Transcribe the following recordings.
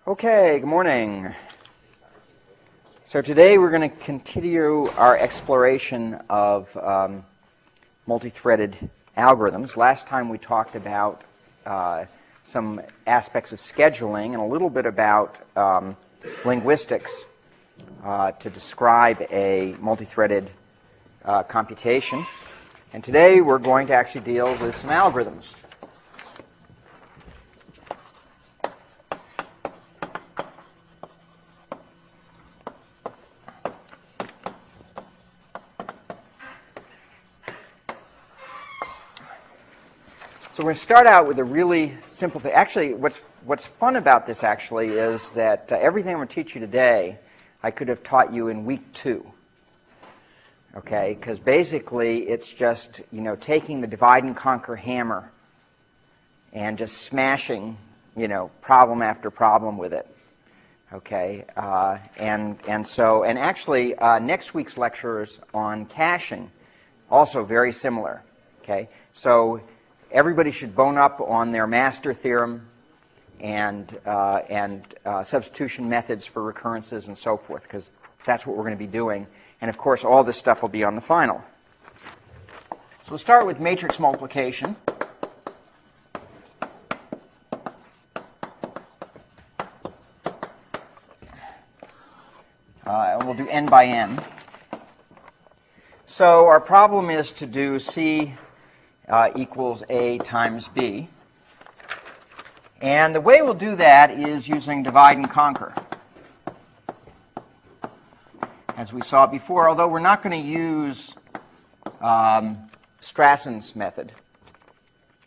Okay, good morning. So today we're going to continue our exploration of multi-threaded algorithms. Last time we talked about some aspects of scheduling and a little bit about linguistics to describe a multi-threaded computation. And today we're going to actually deal with some algorithms. So we're going to start out with a really simple thing. Actually, what's fun about this actually is that everything I'm going to teach you today, I could have taught you in week 2. Okay, because basically it's just taking the divide and conquer hammer and just smashing problem after problem with it. Okay, and actually next week's lecture is on caching, also very similar. Okay, so everybody should bone up on their master theorem and substitution methods for recurrences and so forth, because that's what we're going to be doing. And of course, all this stuff will be on the final. So we'll start with matrix multiplication. And we'll do n by n. So our problem is to do C equals A times B. And the way we'll do that is using divide and conquer, as we saw before, although we're not going to use Strassen's method.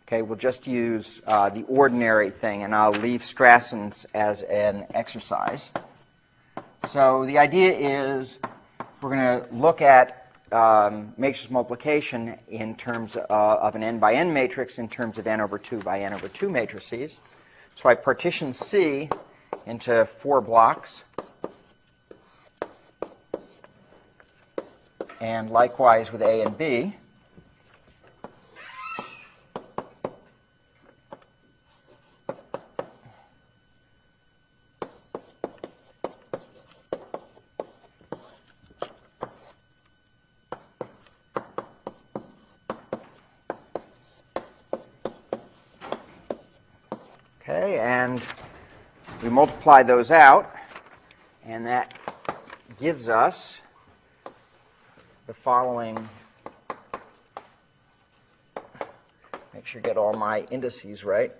Okay, we'll just use the ordinary thing, and I'll leave Strassen's as an exercise. So the idea is we're going to look at matrix multiplication in terms of an n by n matrix in terms of n over 2 by n over 2 matrices. So I partition C into 4 blocks, and likewise with A and B. Okay, and we multiply those out, and that gives us the following. Make sure you get all my indices right.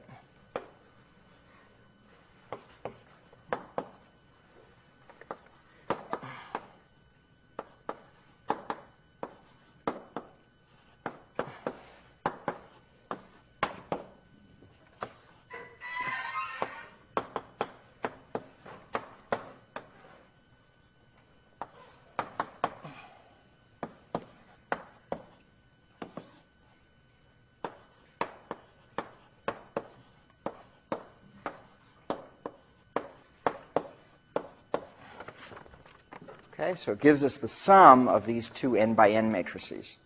Okay, so it gives us the sum of these two n by n matrices.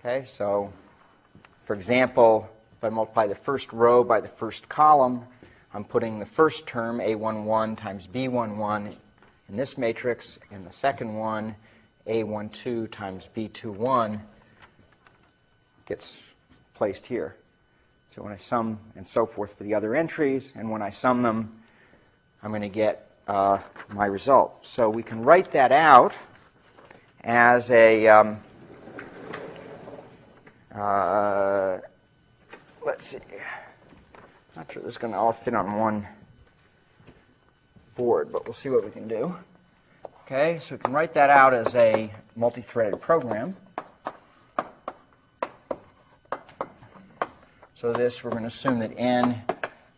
Okay, so for example, if I multiply the first row by the first column, I'm putting the first term, A11 times B11, in this matrix, and the second one, A12 times B21, gets placed here. So when I sum and so forth for the other entries, and when I sum them, I'm going to get my result. So we can write that out as a, let's see, not sure this is going to all fit on one board, but we'll see what we can do. Okay, so we can write that out as a multi-threaded program. So this, we're going to assume that n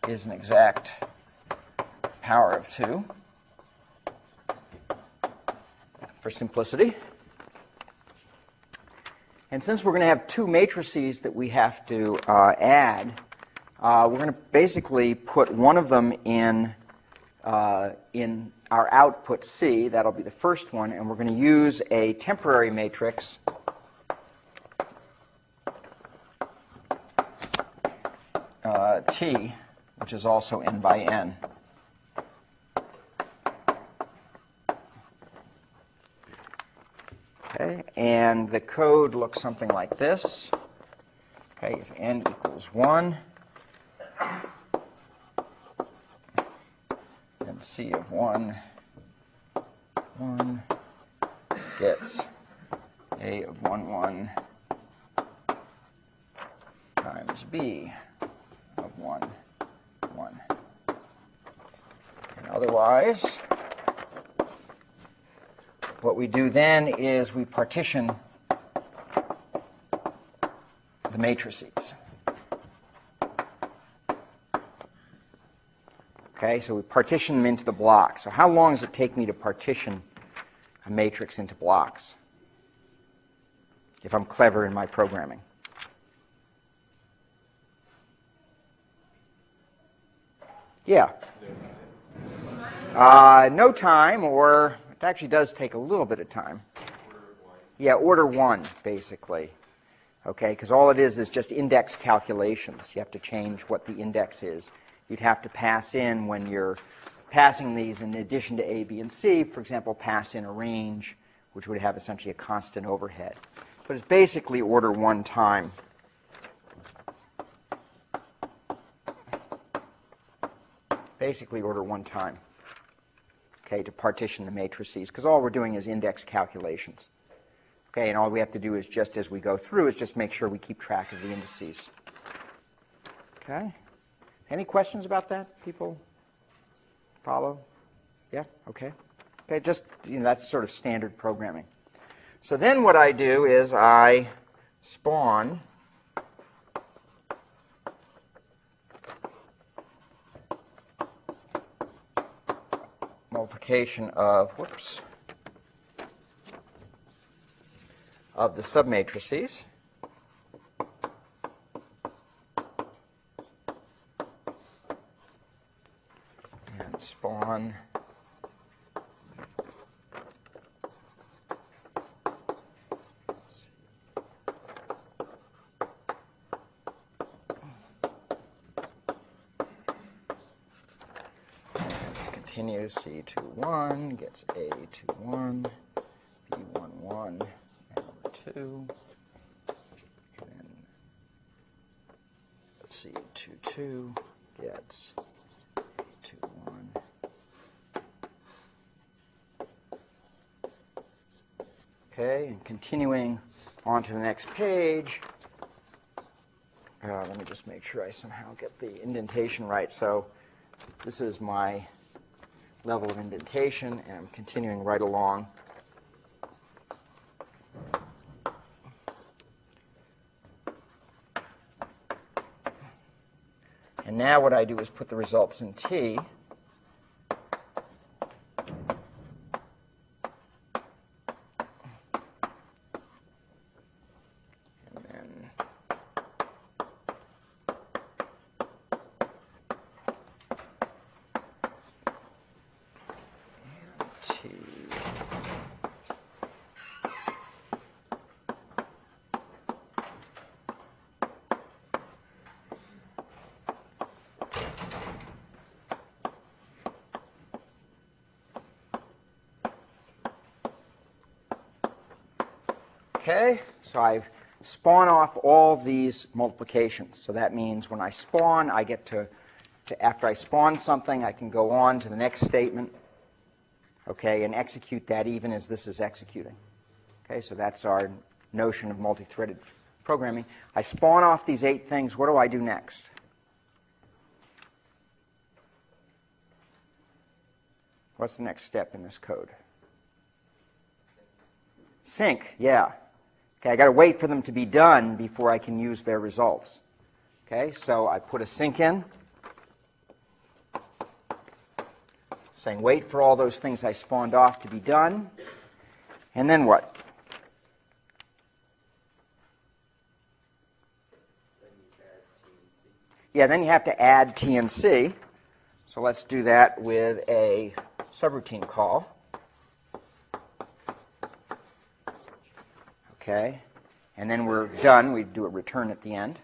is an exact power of 2 for simplicity. And since we're going to have 2 matrices that we have to add, we're going to basically put one of them in our output C. That'll be the first one, and we're going to use a temporary matrix T, which is also n by n. Okay, and the code looks something like this. Okay, if n equals 1, then C of 1 gets A of 1 times B of 1 1. And otherwise, what we do then is we partition the matrices. Okay, so we partition them into the blocks. So how long does it take me to partition a matrix into blocks if I'm clever in my programming? Yeah. No time, or it actually does take a little bit of time. Yeah, order 1, basically. Okay, because all it is just index calculations. You have to change what the index is. You'd have to pass in, when you're passing these in addition to A, B, and C, for example, pass in a range, which would have essentially a constant overhead. But it's basically order 1 time. Basically order 1 time, okay, to partition the matrices, because all we're doing is index calculations. Okay, and all we have to do is, just as we go through, is just make sure we keep track of the indices. Okay? Any questions about that? People follow? Yeah? Okay. Okay, just, that's sort of standard programming. So then what I do is I spawn multiplication of, of the submatrices. And spawn continues C21 gets A21, B11, and over 2. And then C22 gets A21. Okay, and continuing on to the next page. Let me just make sure I somehow get the indentation right. So this is my level of indentation, and I'm continuing right along. And now what I do is put the results in T. Okay, so I've spawn off all these multiplications. So that means when I spawn, I get to after I spawn something, I can go on to the next statement, okay, and execute that even as this is executing. Okay, so that's our notion of multi-threaded programming. I spawn off these 8 things. What do I do next? What's the next step in this code? Sync, yeah. Okay, I got to wait for them to be done before I can use their results. Okay, so I put a sync in, saying wait for all those things I spawned off to be done. And then what? Yeah, then you have to add T and C. So let's do that with a subroutine call. Okay, and then we're done. We do a return at the end.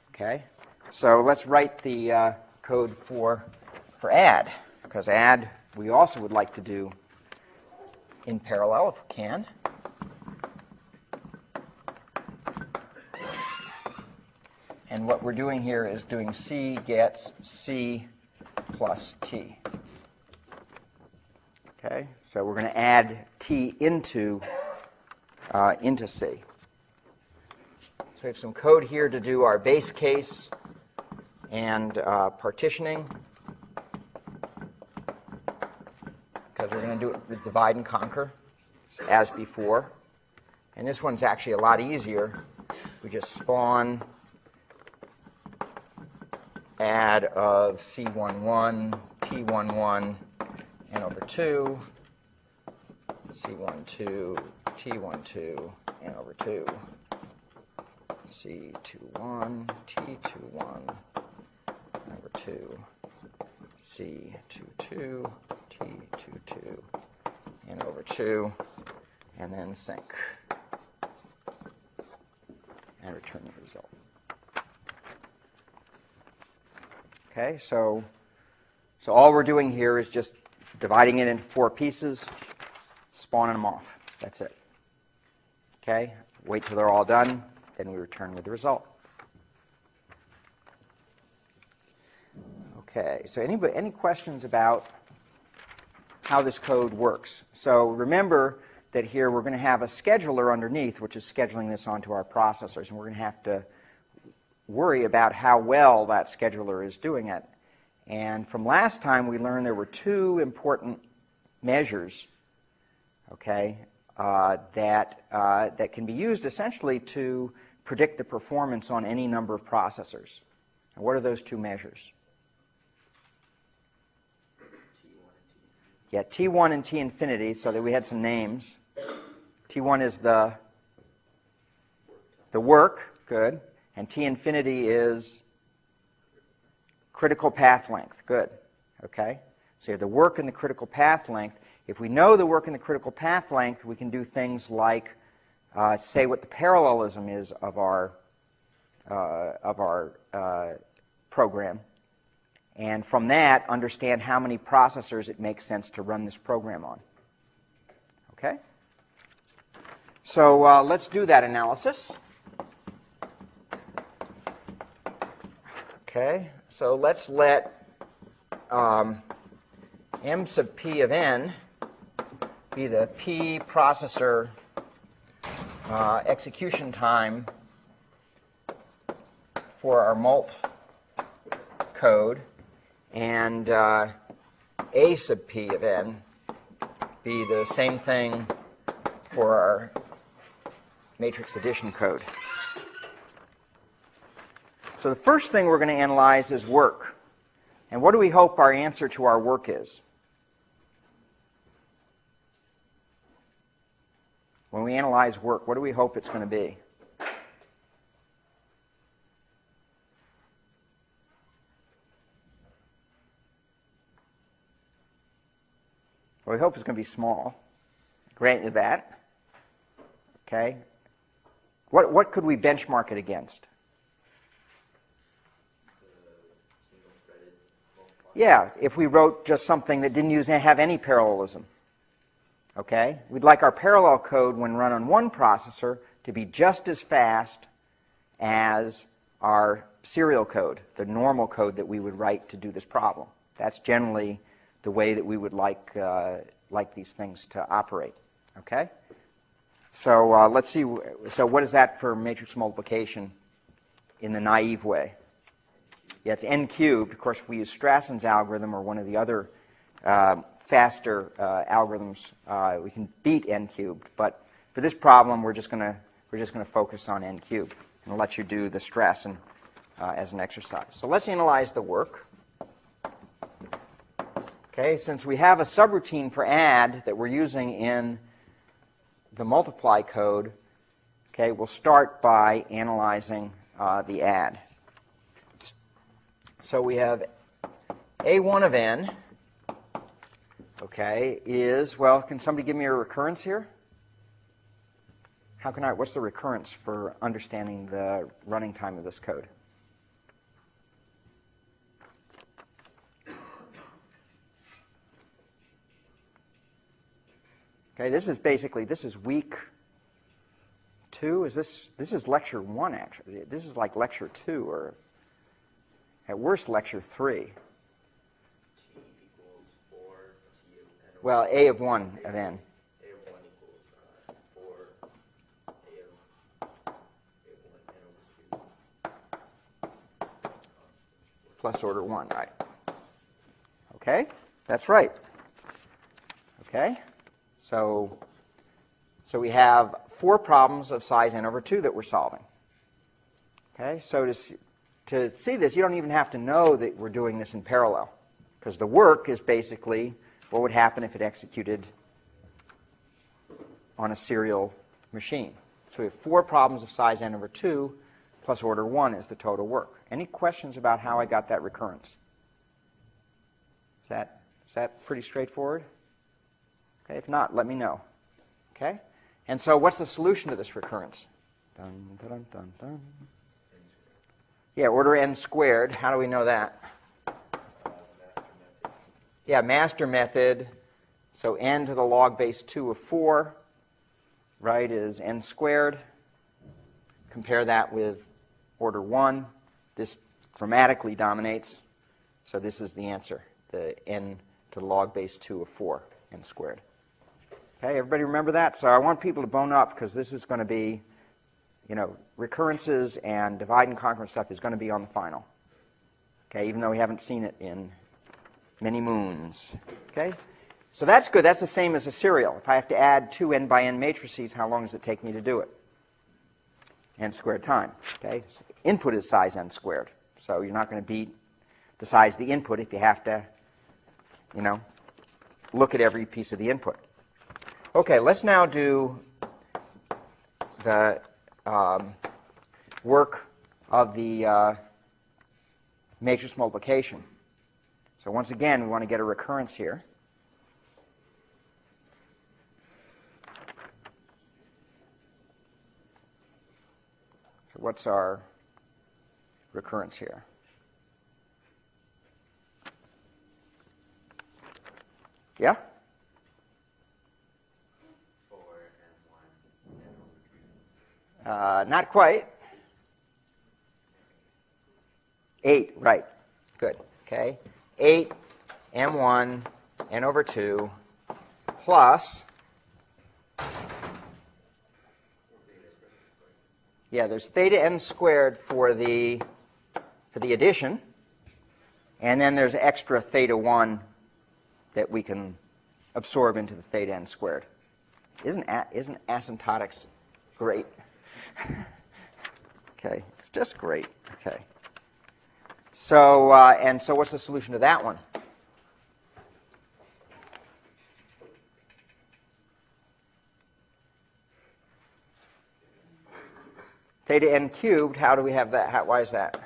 Okay, so let's write the code for add, because add we also would like to do in parallel if we can. And what we're doing here is doing C gets C plus T. Okay, so we're going to add T into C. So we have some code here to do our base case and partitioning, because we're going to do it with divide and conquer, as before. And this one's actually a lot easier. We just spawn add of C11, T11, n over 2, C12, T12, n over 2, C21, T21, n over 2, C22, T22, n over 2, and then sync, and return the result. Okay, so all we're doing here is just dividing it into 4 pieces, spawning them off. That's it. Okay, wait till they're all done, then we return with the result. Okay, so any questions about how this code works? So remember that here we're going to have a scheduler underneath, which is scheduling this onto our processors, and we're going to have to worry about how well that scheduler is doing it. And from last time, we learned there were 2 important measures, okay, that can be used essentially to predict the performance on any number of processors. And what are those 2 measures? Yeah, T1 and T infinity, so that we had some names. T1 is the work, good, and T infinity is critical path length, good, okay? So you have the work and the critical path length. If we know the work and the critical path length, we can do things like say what the parallelism is of our program, and from that understand how many processors it makes sense to run this program on. Okay? So let's do that analysis. Okay, so let's let m sub p of n be the p processor execution time for our mult code, and a sub p of n be the same thing for our matrix addition code. So the first thing we're going to analyze is work. And what do we hope our answer to our work is? When we analyze work, what do we hope it's going to be? Well, we hope it's going to be small. Grant you that. Okay. What could we benchmark it against? Yeah, if we wrote just something that didn't have any parallelism. Okay? We'd like our parallel code, when run on one processor, to be just as fast as our serial code, the normal code that we would write to do this problem. That's generally the way that we would like these things to operate. Okay? So let's see. So what is that for matrix multiplication in the naive way? Yeah, it's n cubed. Of course, if we use Strassen's algorithm or one of the other faster algorithms, we can beat n cubed. But for this problem, we're just going to focus on n cubed, and I'll let you do the Strassen as an exercise. So let's analyze the work. Okay, since we have a subroutine for add that we're using in the multiply code, okay, we'll start by analyzing the add. So we have a1 of n, okay, is, well, can somebody give me a recurrence here? What's the recurrence for understanding the running time of this code? Okay, this is week 2? Is this is lecture 1, actually. This is like lecture 2, or at worst lecture 3. T equals 4 T of n. Well, a of 1 of n. A of 1 equals 4 A of 1 n over 2. Plus order 1, right. Okay, that's right. Okay, so we have 4 problems of size n over 2 that we're solving. Okay, so to see this, you don't even have to know that we're doing this in parallel, because the work is basically what would happen if it executed on a serial machine. So we have 4 problems of size n over 2 plus order 1 is the total work. Any questions about how I got that recurrence? Is that pretty straightforward? Okay, if not, let me know. Okay? And so what's the solution to this recurrence? Dun, dun, dun, dun. Yeah, order n squared. How do we know that? Yeah, master method. So n to the log base 2 of 4, right, is n squared. Compare that with order 1. This grammatically dominates. So this is the answer, the n to the log base 2 of 4, n squared. Okay, everybody remember that? So I want people to bone up, because this is going to be, you know, recurrences and divide and conquer stuff is going to be on the final. Okay, even though we haven't seen it in many moons. Okay, so that's good. That's the same as a serial. If I have to add 2 n by n matrices, how long does it take me to do it? N squared time. Okay, so input is size n squared. So you're not going to beat the size of the input if you have to, you know, look at every piece of the input. Okay, let's now do the work of the matrix multiplication. So once again, we want to get a recurrence here. So what's our recurrence here? Yeah? 4 and 1 n over 2. Not quite. 8, right. Good. Okay. 8 m1 n over 2 plus, yeah, there's theta n squared for the addition, and then there's extra theta 1 that we can absorb into the theta n squared. Isn't asymptotics great? Okay, it's just great. Okay. So, and so what's the solution to that one? Theta n cubed, how do we have that? Why is that?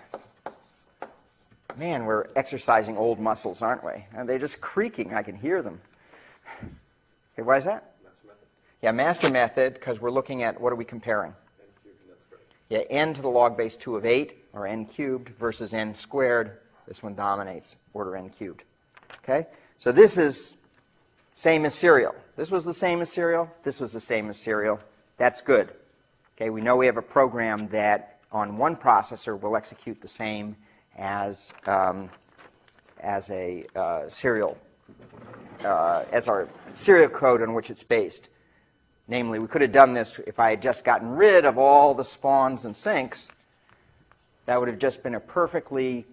Man, we're exercising old muscles, aren't we? And they're just creaking. I can hear them. Okay, why is that? Master method. Yeah, master method, because we're looking at, what are we comparing? N cubed, and that's correct. Yeah, n to the log base 2 of 8, or n cubed, versus n squared. This one dominates, order n cubed. Okay? So this is same as serial. This was the same as serial. This was the same as serial. That's good. Okay, we know we have a program that on one processor will execute the same as a serial, as our serial code on which it's based. Namely, we could have done this if I had just gotten rid of all the spawns and sinks. That would have just been a perfectly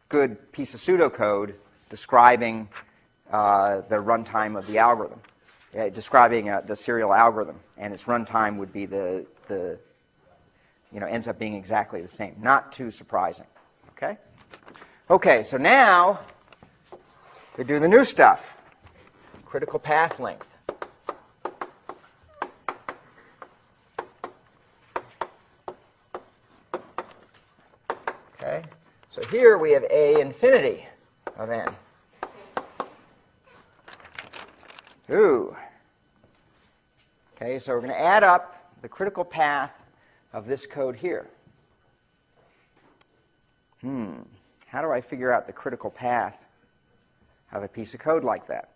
good piece of pseudocode describing the runtime of the algorithm, describing the serial algorithm, and its runtime would be ends up being exactly the same. Not too surprising. Okay? Okay, so now we do the new stuff. Critical path length. Okay? So here we have a infinity of n. Ooh. Okay, so we're going to add up the critical path of this code here. How do I figure out the critical path of a piece of code like that?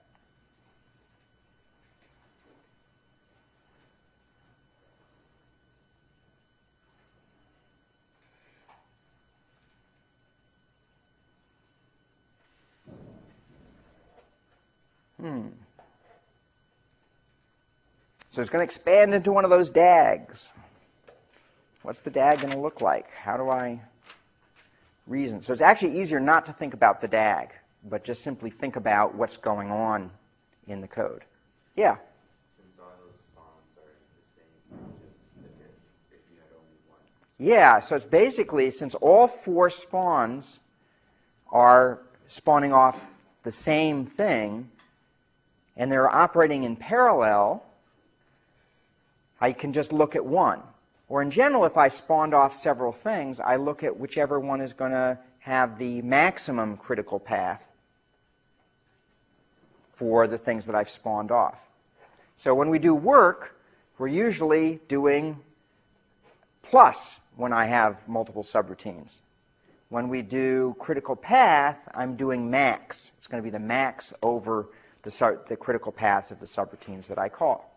So it's going to expand into one of those DAGs. What's the DAG going to look like? How do I reason? So it's actually easier not to think about the DAG, but just simply think about what's going on in the code. Yeah? Since all those spawns are the same, just look at if you had only one. Yeah, so it's basically, since all 4 spawns are spawning off the same thing, and they're operating in parallel, I can just look at one. Or in general, if I spawned off several things, I look at whichever one is going to have the maximum critical path for the things that I've spawned off. So when we do work, we're usually doing plus when I have multiple subroutines. When we do critical path, I'm doing max. It's going to be the max over the critical paths of the subroutines that I call.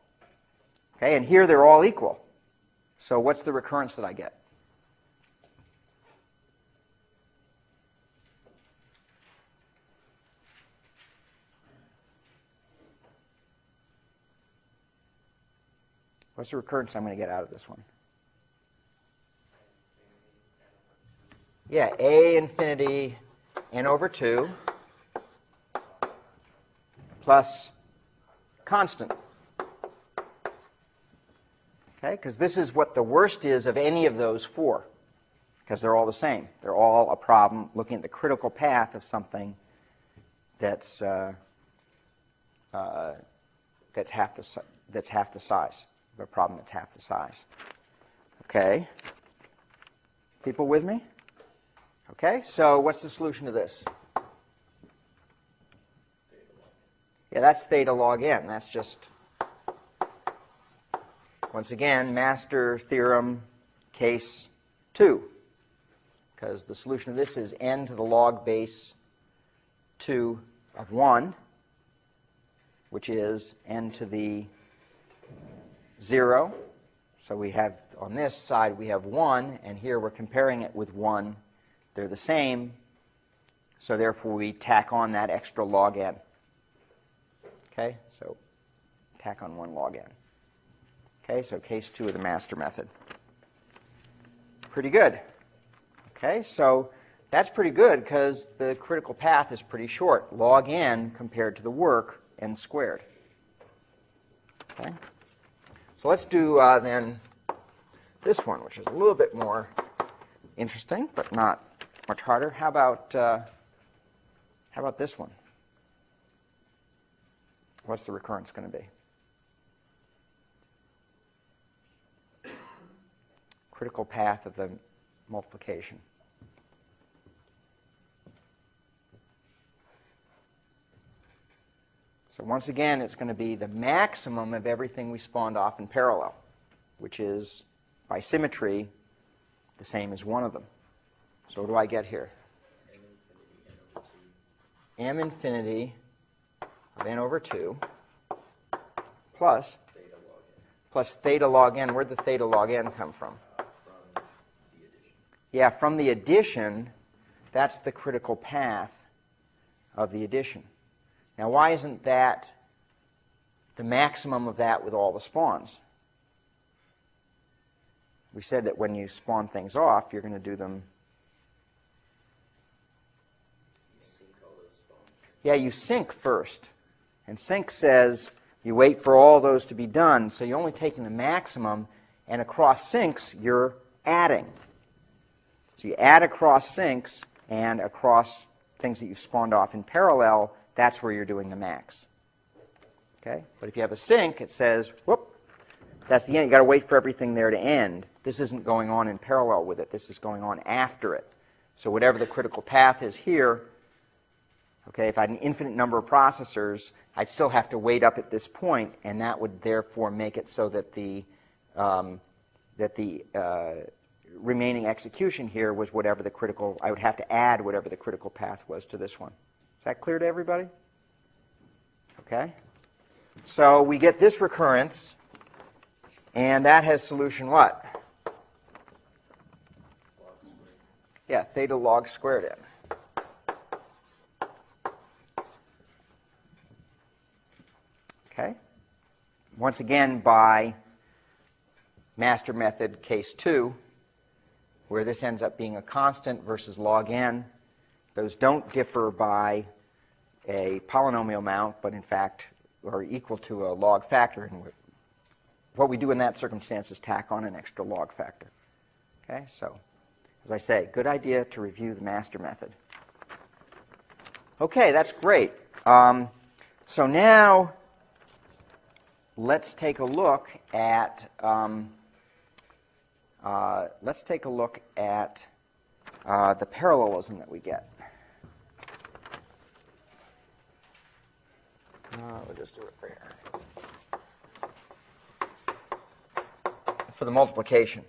Okay, and here they're all equal. So what's the recurrence that I get? What's the recurrence I'm going to get out of this one? Yeah, a infinity n over 2 plus constant. Okay, because this is what the worst is of any of those 4, because they're all the same. They're all a problem looking at the critical path of something that's half the size, of a problem that's half the size. Okay, people with me? Okay, so what's the solution to this? Yeah, that's theta log n. That's just, once again, master theorem case 2. Because the solution to this is n to the log base 2 of 1, which is n to the 0. So we have, on this side, we have 1, and here we're comparing it with 1. They're the same, so therefore we tack on that extra log n. Okay, so tack on 1 log n. Okay, so case 2 of the master method. Pretty good. Okay, so that's pretty good because the critical path is pretty short. Log n compared to the work, n squared. Okay, so let's do then this one, which is a little bit more interesting, but not much harder. How about this one? What's the recurrence going to be? Critical path of the multiplication. So once again, it's going to be the maximum of everything we spawned off in parallel, which is, by symmetry, the same as one of them. So what do I get here? M infinity of n over 2 plus theta log n. Where'd the theta log n come from? Yeah, from the addition. That's the critical path of the addition. Now, why isn't that the maximum of that with all the spawns? We said that when you spawn things off, you're going to do them. Yeah, you sync first. And sync says you wait for all those to be done, so you're only taking the maximum, and across syncs, you're adding. So you add across syncs, and across things that you've spawned off in parallel, that's where you're doing the max. Okay? But if you have a sync, it says, whoop, that's the end. You've got to wait for everything there to end. This isn't going on in parallel with it. This is going on after it. So whatever the critical path is here, okay, if I had an infinite number of processors, I'd still have to wait up at this point, and that would therefore make it so that the remaining execution here was whatever the critical, I would have to add whatever the critical path was to this one. Is that clear to everybody? Okay. So we get this recurrence, and that has solution what? Yeah, theta log squared n. Okay? Once again, by master method case 2, where this ends up being a constant versus log n. Those don't differ by a polynomial amount, but in fact are equal to a log factor. And what we do in that circumstance is tack on an extra log factor. Okay, so as I say, good idea to review the master method. Okay, that's great. So now let's take a look at the parallelism that we get. We'll just do it there. For the multiplication.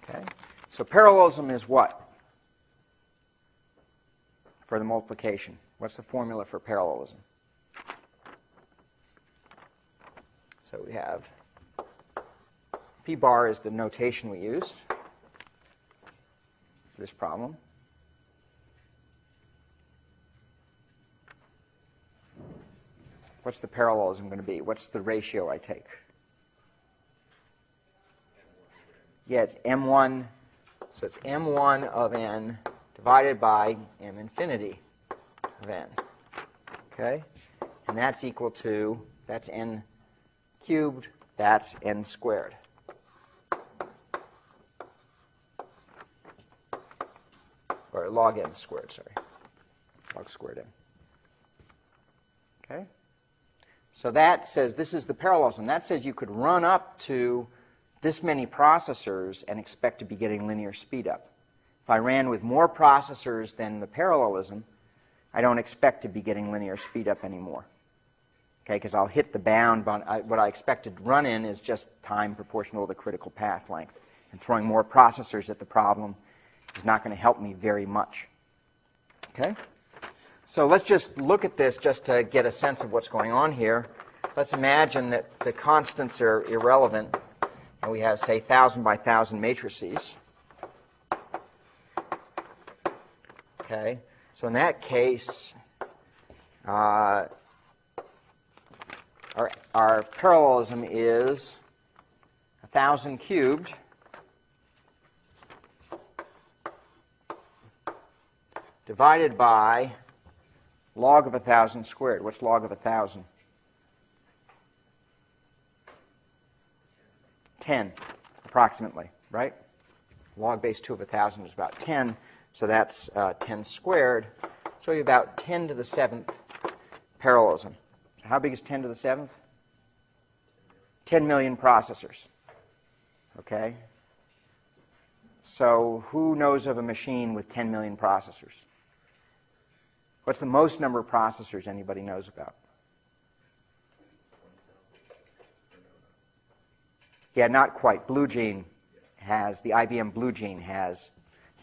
Okay. So parallelism is what? For the multiplication. What's the formula for parallelism? So we have P bar is the notation we used for this problem. What's the parallelism going to be? What's the ratio I take? Yeah, it's m1. So it's m1 of n divided by m infinity of n. Okay? And that's equal to, that's n cubed, that's n squared. Or log n squared, sorry. Log squared n. Okay? So that says this is the parallelism. That says you could run up to this many processors and expect to be getting linear speed up. If I ran with more processors than the parallelism, I don't expect to be getting linear speed up anymore. Okay, because I'll hit the bound. What I expected to run in is just time proportional to the critical path length. And throwing more processors at the problem is not going to help me very much. Okay? So let's just look at this just to get a sense of what's going on here. Let's imagine that the constants are irrelevant, and we have, say, 1,000 by 1,000 matrices. Okay, so in that case, our parallelism is 1,000 cubed divided by log of 1,000 squared. What's log of 1,000? 10, approximately, right? Log base 2 of 1,000 is about 10, so that's 10 squared. So you have about 10 to the 7th parallelism. How big is 10 to the 7th? 10 million processors. Okay? So who knows of a machine with 10 million processors? What's the most number of processors anybody knows about? Yeah, not quite. Blue Gene has, the IBM Blue Gene has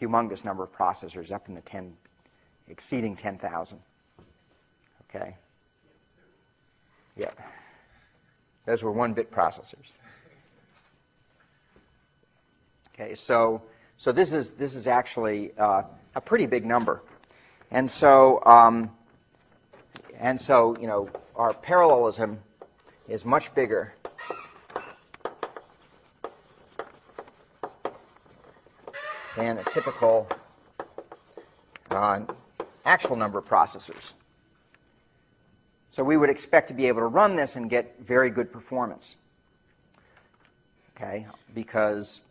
humongous number of processors, up in the 10, exceeding 10,000. Okay? Yeah. Those were 1-bit processors. Okay, so this is actually a pretty big number. And so you know, our parallelism is much bigger than a typical actual number of processors. So we would expect to be able to run this and get very good performance. Okay, because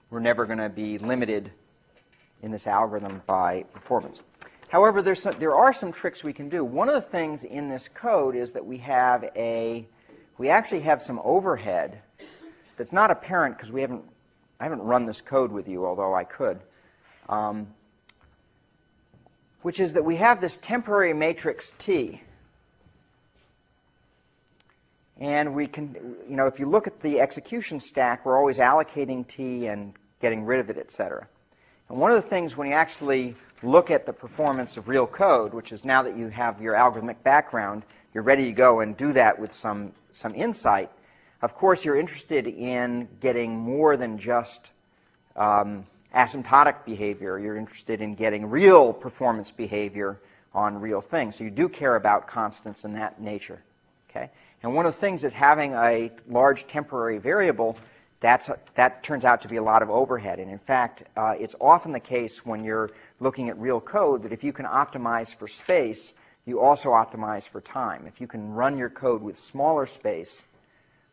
we're never going to be limited in this algorithm by performance. However, there are some tricks we can do. One of the things in this code is that we actually have some overhead that's not apparent because I haven't run this code with you, although I could, which is that we have this temporary matrix T. And we can, you know, if you look at the execution stack, we're always allocating T and getting rid of it, etc. And one of the things when you actually look at the performance of real code, which is now that you have your algorithmic background, you're ready to go and do that with some insight. Of course, you're interested in getting more than just asymptotic behavior. You're interested in getting real performance behavior on real things. So you do care about constants in that nature. Okay? And one of the things is having a large temporary variable, that turns out to be a lot of overhead. And in fact, it's often the case when you're looking at real code that if you can optimize for space, you also optimize for time. If you can run your code with smaller space,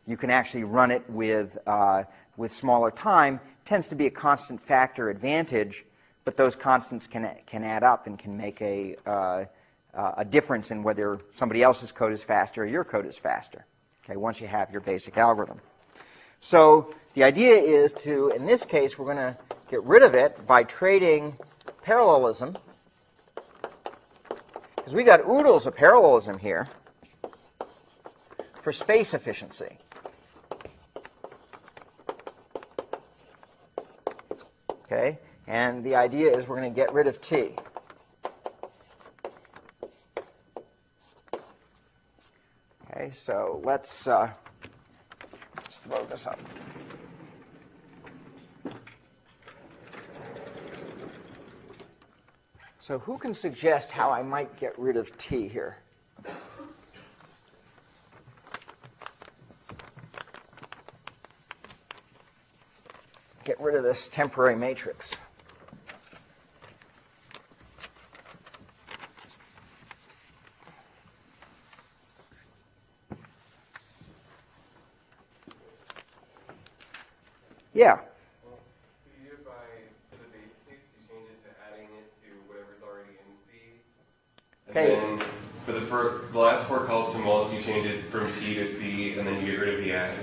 you can actually run it with smaller time. It tends to be a constant factor advantage, but those constants can add up and can make a difference in whether somebody else's code is faster or your code is faster, okay, once you have your basic algorithm. So the idea is to, in this case, we're going to get rid of it by trading parallelism, because we got oodles of parallelism here, for space efficiency. Okay, and the idea is we're going to get rid of t. Okay, so let's throw this up. So who can suggest how I might get rid of t here? Get rid of this temporary matrix. Yeah. Well, you do it by, for the base case, you change it to adding it to whatever's already in C. And Okay. then for the last four calls to mult, you change it from T to C, and then you get rid of the add.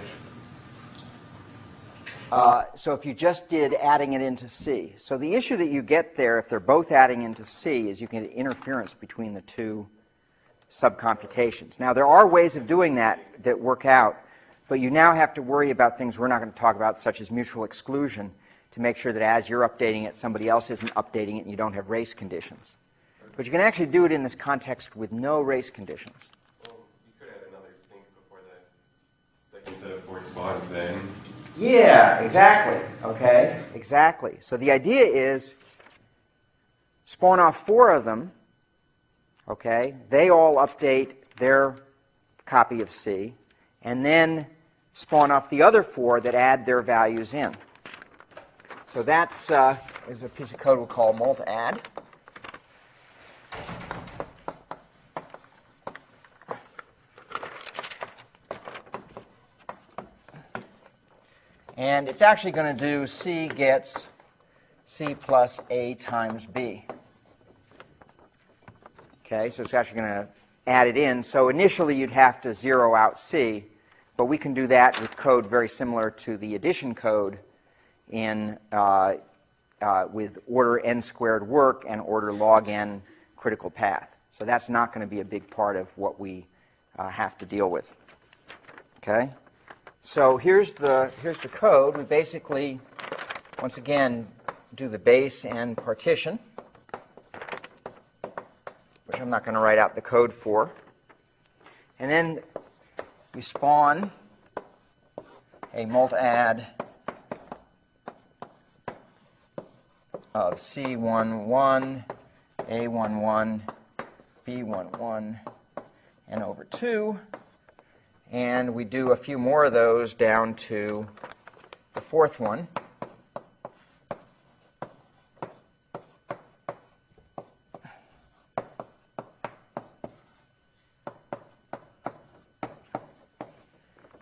So if you just did adding it into C. So the issue that you get there, if they're both adding into C, is you can get interference between the two subcomputations. Now, there are ways of doing that that work out, but you now have to worry about things we're not going to talk about, such as mutual exclusion, to make sure that as you're updating it, somebody else isn't updating it and you don't have race conditions. But you can actually do it in this context with no race conditions. Well, you could add another sync before the second set of four spawns then. Yeah, exactly. Okay, exactly. So the idea is spawn off four of them. Okay, they all update their copy of C, and then spawn off the other four that add their values in. So that's is a piece of code we'll call mult add. And it's actually going to do C gets C plus A times B. Okay, so it's actually going to add it in. So initially you'd have to zero out C, but we can do that with code very similar to the addition code in with order n squared work and order log n critical path. So that's not going to be a big part of what we have to deal with. Okay. So here's the code. We basically, once again, do the base and partition, which I'm not going to write out the code for. And then we spawn a mult add of C11, A11, B11, and over 2. And we do a few more of those down to the fourth one.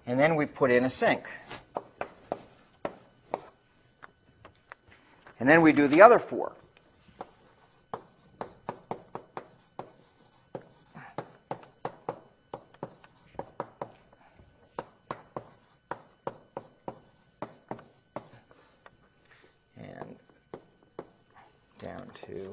And then we put in a sync. And then we do the other four. And down to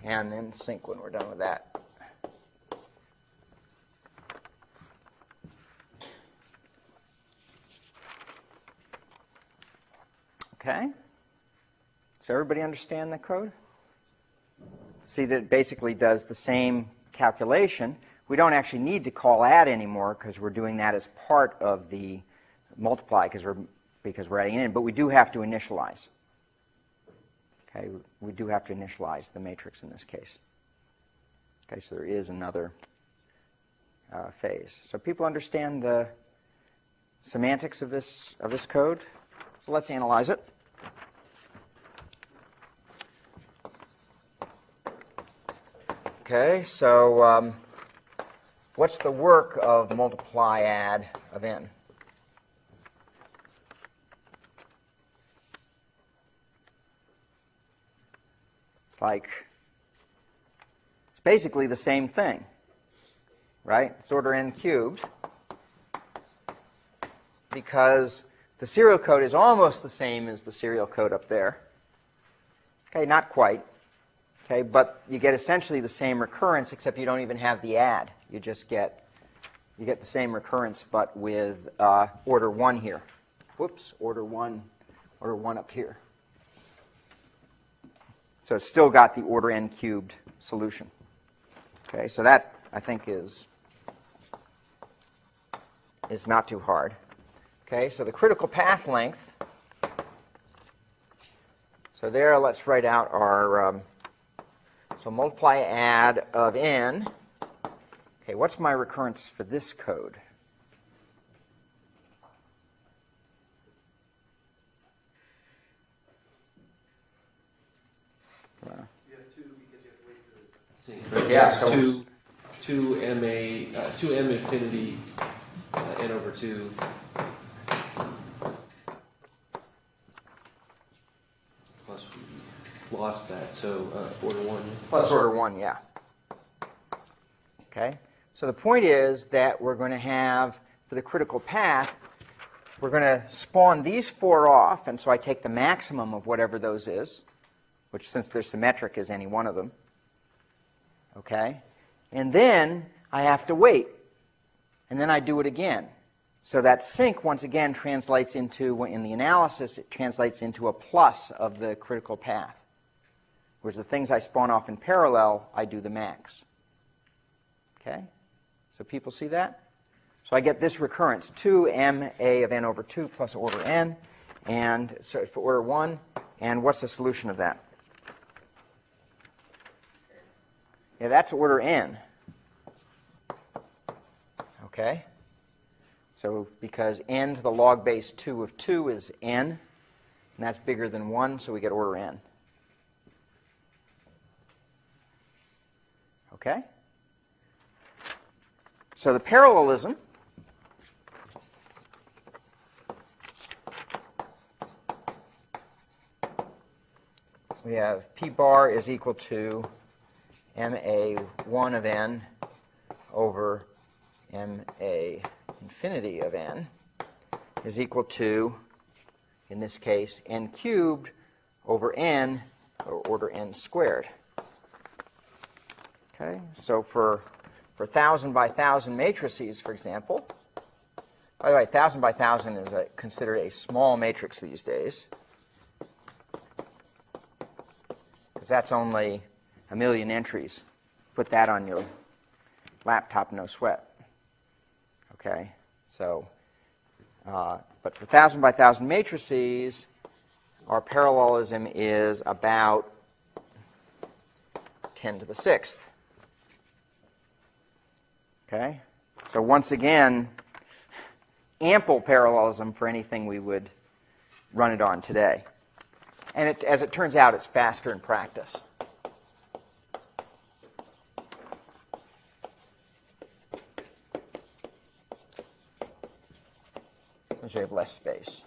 and then sync when we're done with that. Okay? Does everybody understand the code? See that it basically does the same calculation. We don't actually need to call add anymore because we're doing that as part of the multiply because we're adding in, but we do have to initialize. Okay, we do have to initialize the matrix in this case. Okay, so there is another phase. So people understand the semantics of this code? So let's analyze it. Okay, so what's the work of multiply add of n? It's basically the same thing, right? It's order n cubed because the serial code is almost the same as the serial code up there. Okay, not quite. Okay, but you get essentially the same recurrence, except you don't even have the add. You just get the same recurrence, but with order 1 here. Whoops, order 1 up here. So it's still got the order n cubed solution. Okay, so that I think is not too hard. Okay, so the critical path length. So there, let's write out our so multiply add of n. Okay, what's my recurrence for this code? You have 2 because you have to wait for it. Yeah, so 2 m infinity n over 2. Plus we lost that, so order 1. Plus order 1, yeah. Okay, so the point is that we're going to have, for the critical path, we're going to spawn these 4 off, and so I take the maximum of whatever those is, which since they're symmetric is any one of them. Okay, and then I have to wait, and then I do it again. So that sync, once again, translates into, in the analysis, it translates into a plus of the critical path. Whereas the things I spawn off in parallel, I do the max. Okay? So people see that? So I get this recurrence, 2ma of n over 2 plus order n, and so for order 1, and what's the solution of that? Yeah, that's order n. Okay? So because n to the log base 2 of 2 is n, and that's bigger than 1, so we get order n. Okay? So the parallelism we have p bar is equal to ma1 of n over ma infinity of n is equal to, in this case, n cubed over n, or order n squared. Okay, so for 1,000 by 1,000 matrices, for example, by the way, 1,000 by 1,000 is considered a small matrix these days, because that's only 1 million entries. Put that on your laptop, no sweat. Okay, so, but for 1,000 by 1,000 matrices, our parallelism is about 10 to the 6th. Okay, so once again, ample parallelism for anything we would run it on today. And as it turns out, it's faster in practice. Because we have less space.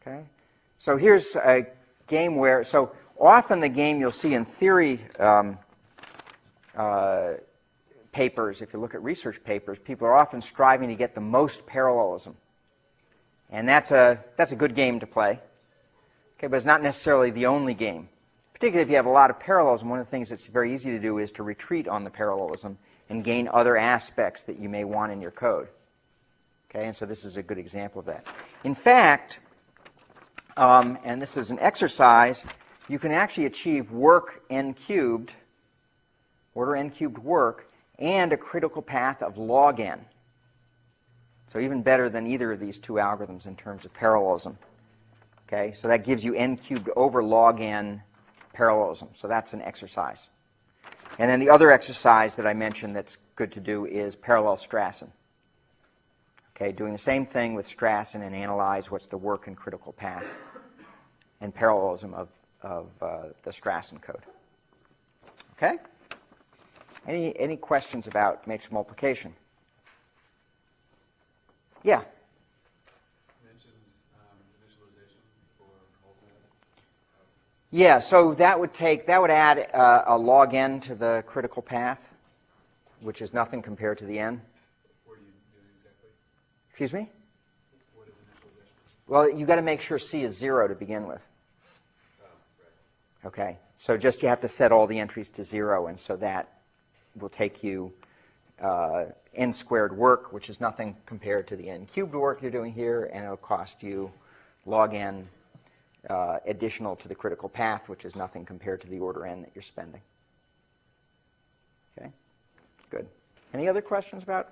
Okay, so here's a game where, so often the game you'll see in theory papers, if you look at research papers, people are often striving to get the most parallelism. And that's a good game to play. Okay, but it's not necessarily the only game. Particularly if you have a lot of parallelism, one of the things that's very easy to do is to retreat on the parallelism and gain other aspects that you may want in your code. Okay, and so this is a good example of that. In fact, and this is an exercise, you can actually achieve work n cubed, order n cubed work, and a critical path of log n. So even better than either of these two algorithms in terms of parallelism. Okay, so that gives you n cubed over log n parallelism. So that's an exercise. And then the other exercise that I mentioned that's good to do is parallel Strassen. Okay, doing the same thing with Strassen and analyze what's the work and critical path and parallelism of the Strassen code. Okay? Any questions about matrix multiplication? Yeah. You mentioned initialization for alternate. Yeah, so that would add a log n to the critical path, which is nothing compared to the n. What are you doing exactly? Excuse me? What is initialization? Well, you've got to make sure c is 0 to begin with. Oh, right. Okay, so just you have to set all the entries to 0, and so that will take you n squared work, which is nothing compared to the n cubed work you're doing here, and it'll cost you log n additional to the critical path, which is nothing compared to the order n that you're spending. Okay, good. Any other questions about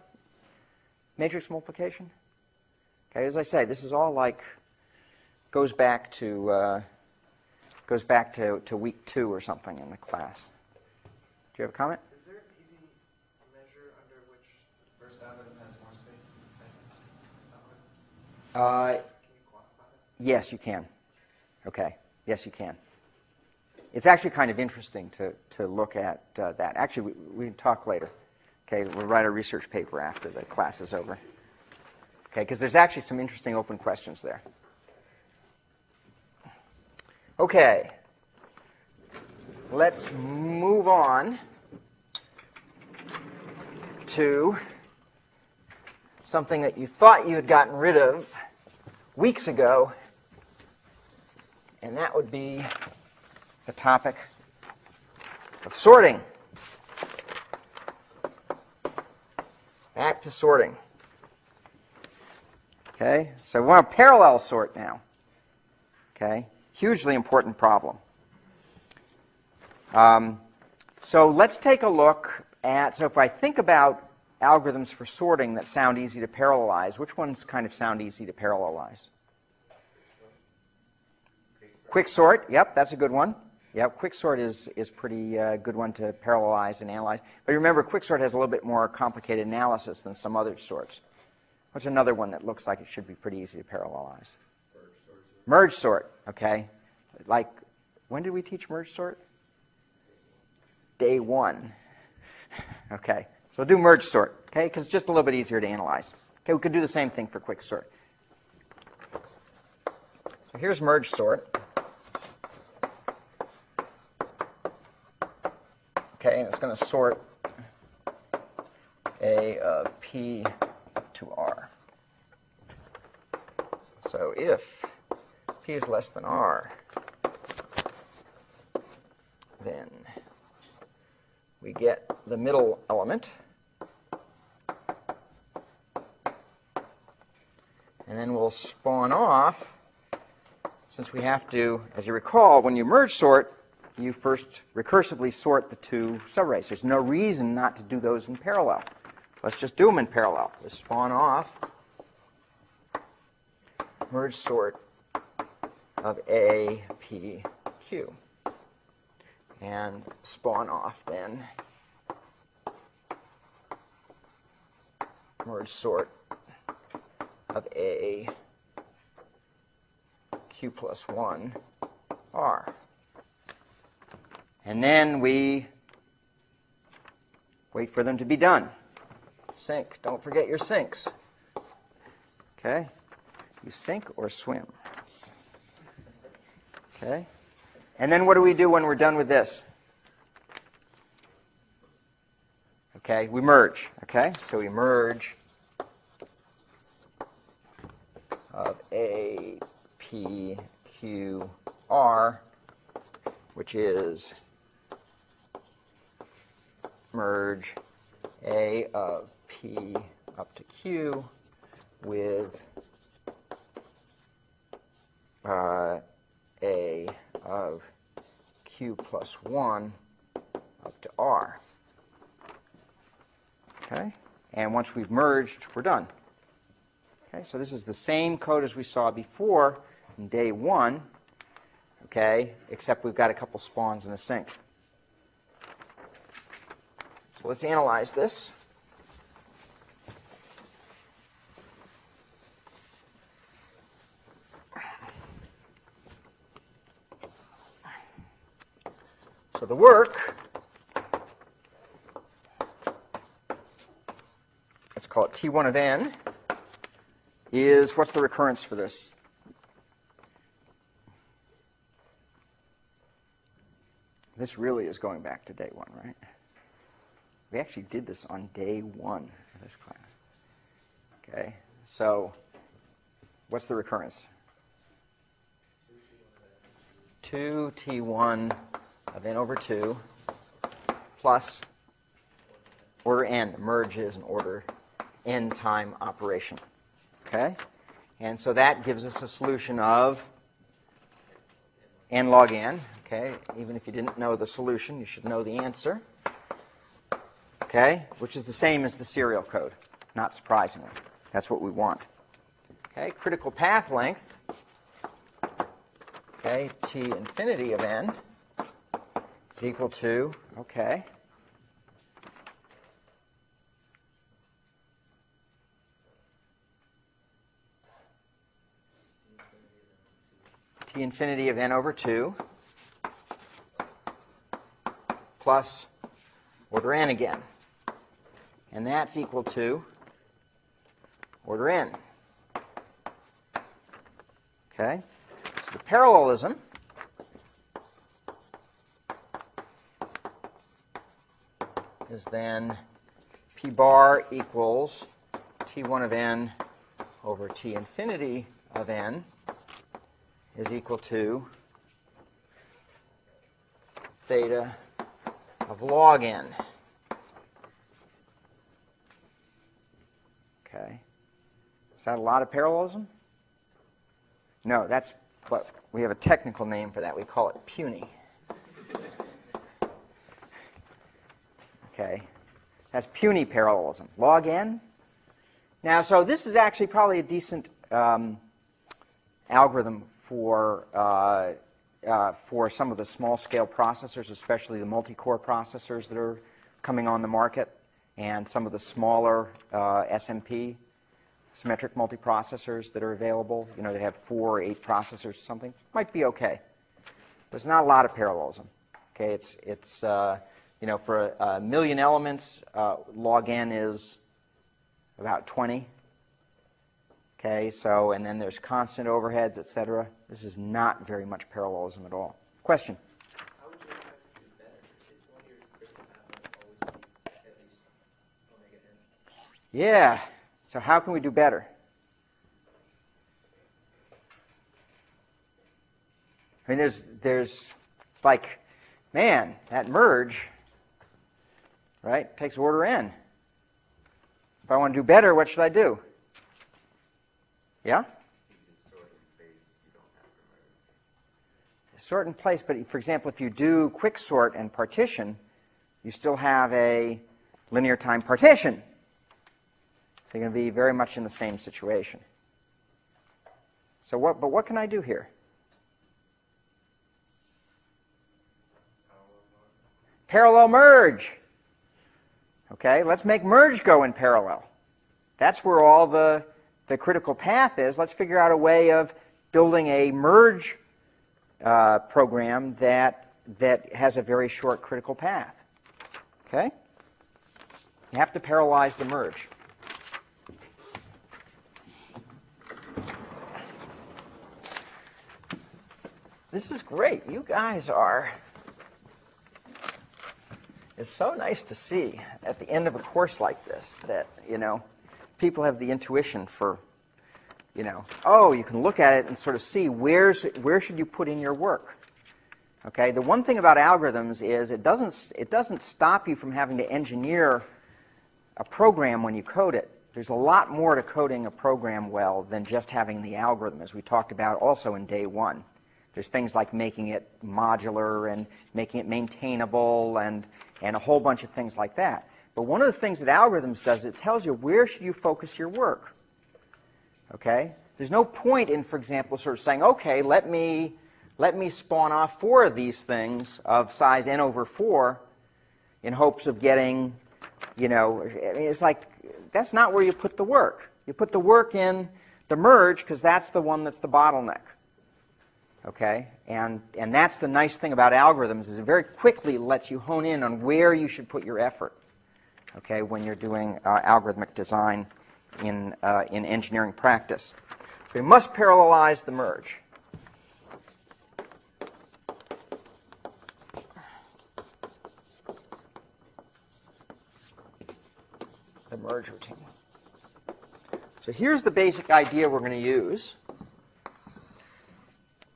matrix multiplication? Okay, as I say, this is all like goes back to week 2 or something in the class. Do you have a comment? Is there an easy measure under which the first algorithm has more space than the second algorithm? Can you quantify that? Yes, you can. Okay. Yes, you can. It's actually kind of interesting to look at that. Actually, we can talk later. Okay, we'll write a research paper after the class is over. Okay, because there's actually some interesting open questions there. Okay. Let's move on to something that you thought you had gotten rid of weeks ago, and that would be the topic of sorting. Back to sorting. Okay, so we want to parallel sort now. Okay, hugely important problem. So let's take a look at, so if I think about algorithms for sorting that sound easy to parallelize, which ones kind of sound easy to parallelize? Quicksort, yep, that's a good one. Yep, quicksort is pretty good one to parallelize and analyze. But remember, quicksort has a little bit more complicated analysis than some other sorts. What's another one that looks like it should be pretty easy to parallelize? Merge sort, okay. Like, when did we teach merge sort? Day 1. Okay, so we'll do merge sort, okay, because it's just a little bit easier to analyze. Okay, we could do the same thing for quicksort. So here's merge sort. Okay, and it's going to sort A of P up to R. So if P is less than R, then we get the middle element, and then we'll spawn off, since we have to, as you recall, when you merge sort, you first recursively sort the two subarrays. There's no reason not to do those in parallel. Let's just do them in parallel. Let's spawn off merge sort of A, P, Q. And spawn off then merge sort of A, Q plus 1, R. And then we wait for them to be done. Sync. Don't forget your syncs. Okay? You sink or swim. Okay? And then what do we do when we're done with this? Okay, we merge. Okay, so we merge of A, P, Q, R, which is merge A of P up to Q with A of Q plus 1 up to R. Okay? And once we've merged, we're done. Okay? So this is the same code as we saw before in day 1, okay, except we've got a couple spawns in a sink. So let's analyze this. So the work, let's call it T1 of n, is, what's the recurrence for this? This really is going back to day 1, right? We actually did this on day 1 of this class. Okay, so what's the recurrence? 2t1 of n over 2 plus order n. The merge is an order n time operation. Okay? And so that gives us a solution of n log n. Okay? Even if you didn't know the solution, you should know the answer. Okay? Which is the same as the serial code, not surprisingly. That's what we want. Okay? Critical path length, okay, t infinity of n is equal to, okay, t infinity of n over 2 plus order n again. And that's equal to order n. Okay? So the parallelism is then p bar equals t1 of n over t infinity of n is equal to theta of log n. Okay. Is that a lot of parallelism? No, that's what we have a technical name for that. We call it puny. Okay. That's puny parallelism. Log n. Now, so this is actually probably a decent algorithm for some of the small-scale processors, especially the multi-core processors that are coming on the market, and some of the smaller SMP, symmetric multiprocessors that are available. You know, they have 4 or 8 processors or something. Might be okay. There's not a lot of parallelism. Okay, it's you know, for a million elements, log n is about 20. Okay, so, and then there's constant overheads, etc. This is not very much parallelism at all. Question? How would you expect to do better? It's one of your critical path always be at least omega n. Yeah. So how can we do better? I mean, it's like, man, that merge, right, takes order n. If I want to do better, what should I do? Yeah? Sort in place, but for example, if you do quicksort and partition, you still have a linear time partition. So you're going to be very much in the same situation. So what can I do here? Parallel merge. Okay, let's make merge go in parallel. That's where all the critical path is. Let's figure out a way of building a merge program that has a very short critical path. Okay? You have to parallelize the merge. This is great. You guys are... It's so nice to see at the end of a course like this that, you know, people have the intuition for, you know, oh, you can look at it and sort of see where should you put in your work. Okay, the one thing about algorithms is it doesn't stop you from having to engineer a program when you code it. There's a lot more to coding a program well than just having the algorithm, as we talked about also in day 1. There's things like making it modular and making it maintainable and a whole bunch of things like that. But one of the things that algorithms does, it tells you where should you focus your work. Okay? There's no point in, for example, sort of saying, okay, let me spawn off 4 of these things of size n over 4 in hopes of getting, you know, I mean, it's like, that's not where you put the work. You put the work in the merge because that's the one that's the bottleneck. Okay? And that's the nice thing about algorithms is it very quickly lets you hone in on where you should put your effort. Okay, when you're doing algorithmic design in engineering practice. So we must parallelize the merge. The merge routine. So here's the basic idea we're going to use.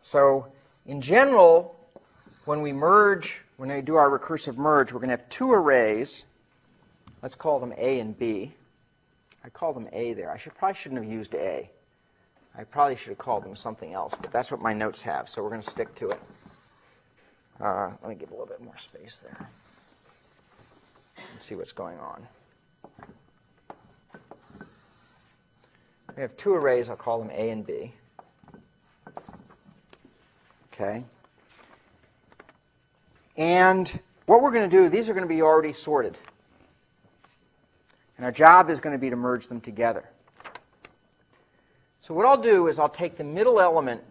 So in general, when we merge, when we do our recursive merge, we're going to have 2 arrays. Let's call them A and B. I call them A there. Probably shouldn't have used A. I probably should have called them something else, but that's what my notes have, so we're going to stick to it. Let me give a little bit more space there. Let's see what's going on. We have 2 arrays. I'll call them A and B. Okay. And what we're going to do, these are going to be already sorted. And our job is going to be to merge them together. So what I'll do is I'll take the middle element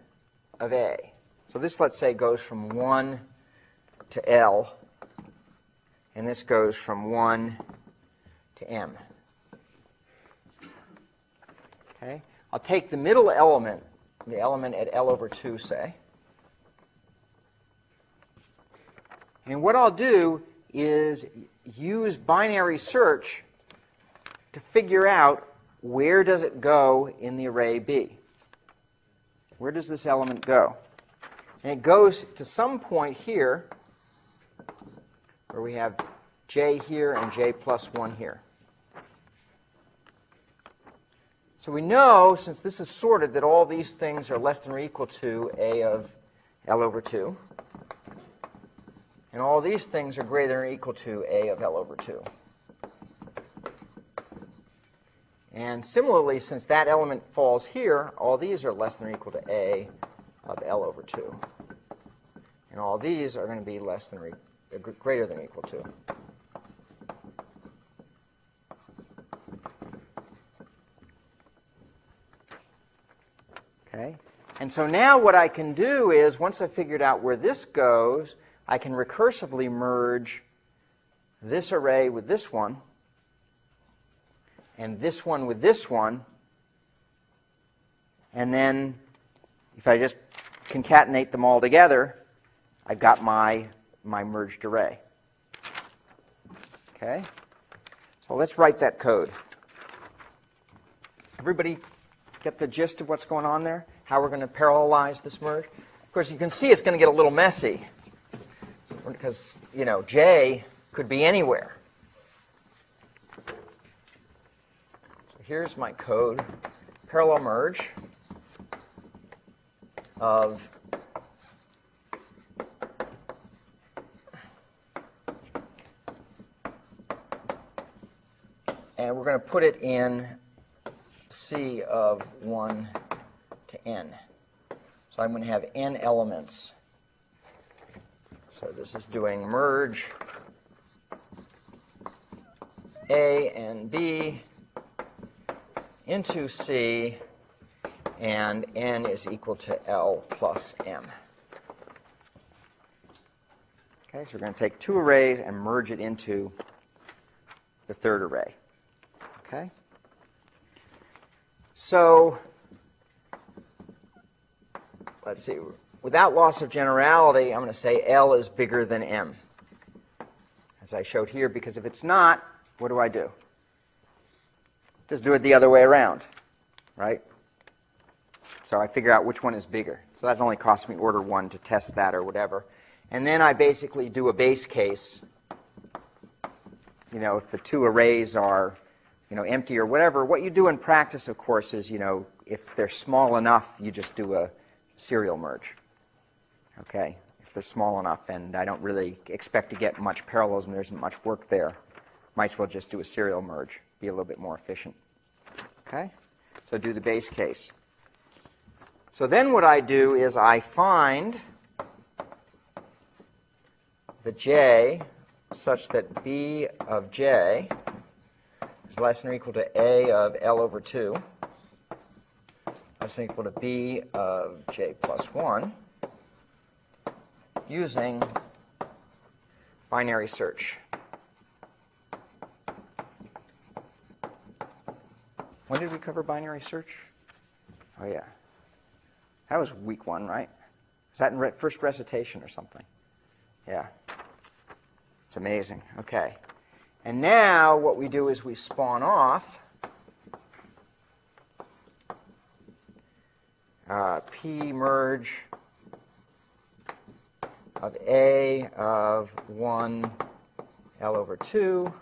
of A. So this, let's say, goes from 1 to L. And this goes from 1 to M. Okay? I'll take the middle element, the element at L over 2, say. And what I'll do is use binary search to figure out where does it go in the array B. Where does this element go? And it goes to some point here where we have J here and J plus 1 here. So we know, since this is sorted, that all these things are less than or equal to A of L over 2. And all these things are greater than or equal to A of L over 2. And similarly, since that element falls here, all these are less than or equal to A of L over 2. And all these are going to be less than or greater than or equal to. Okay? And so now what I can do is, once I've figured out where this goes, I can recursively merge this array with this one, and this one with this one, and then if I just concatenate them all together, I've got my merged array. Okay? So let's write that code. Everybody get the gist of what's going on there? How we're going to parallelize this merge? Of course, you can see it's going to get a little messy because, you know, J could be anywhere. Here's my code, parallel merge of and we're going to put it in C of 1 to n. So I'm going to have n elements. So this is doing merge A and B into C, and n is equal to L plus m. Okay, so we're going to take 2 arrays and merge it into the 3rd array. Okay? So let's see. Without loss of generality, I'm going to say L is bigger than m, as I showed here, because if it's not, what do? Just do it the other way around, right? So I figure out which one is bigger. So that only costs me order 1 to test that or whatever. And then I basically do a base case. You know, if the 2 arrays are, you know, empty or whatever, what you do in practice, of course, is, you know, if they're small enough, you just do a serial merge. Okay? If they're small enough, and I don't really expect to get much parallelism, there isn't much work there, might as well just do a serial merge, be a little bit more efficient. Okay? So do the base case. So then what I do is I find the j such that b of j is less than or equal to a of L over 2, less than or equal to b of j plus 1, using binary search. When did we cover binary search? Oh, yeah. That was week 1, right? Was that in first recitation or something? Yeah. It's amazing. Okay. And now what we do is we spawn off P merge of A of 1 L over 2,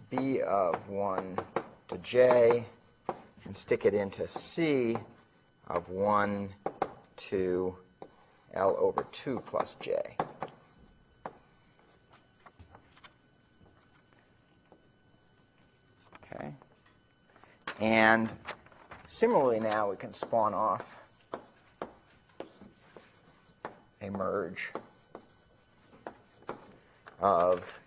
B of 1 to J, and stick it into C of 1 to L over 2 plus J. Okay. And similarly now we can spawn off a merge of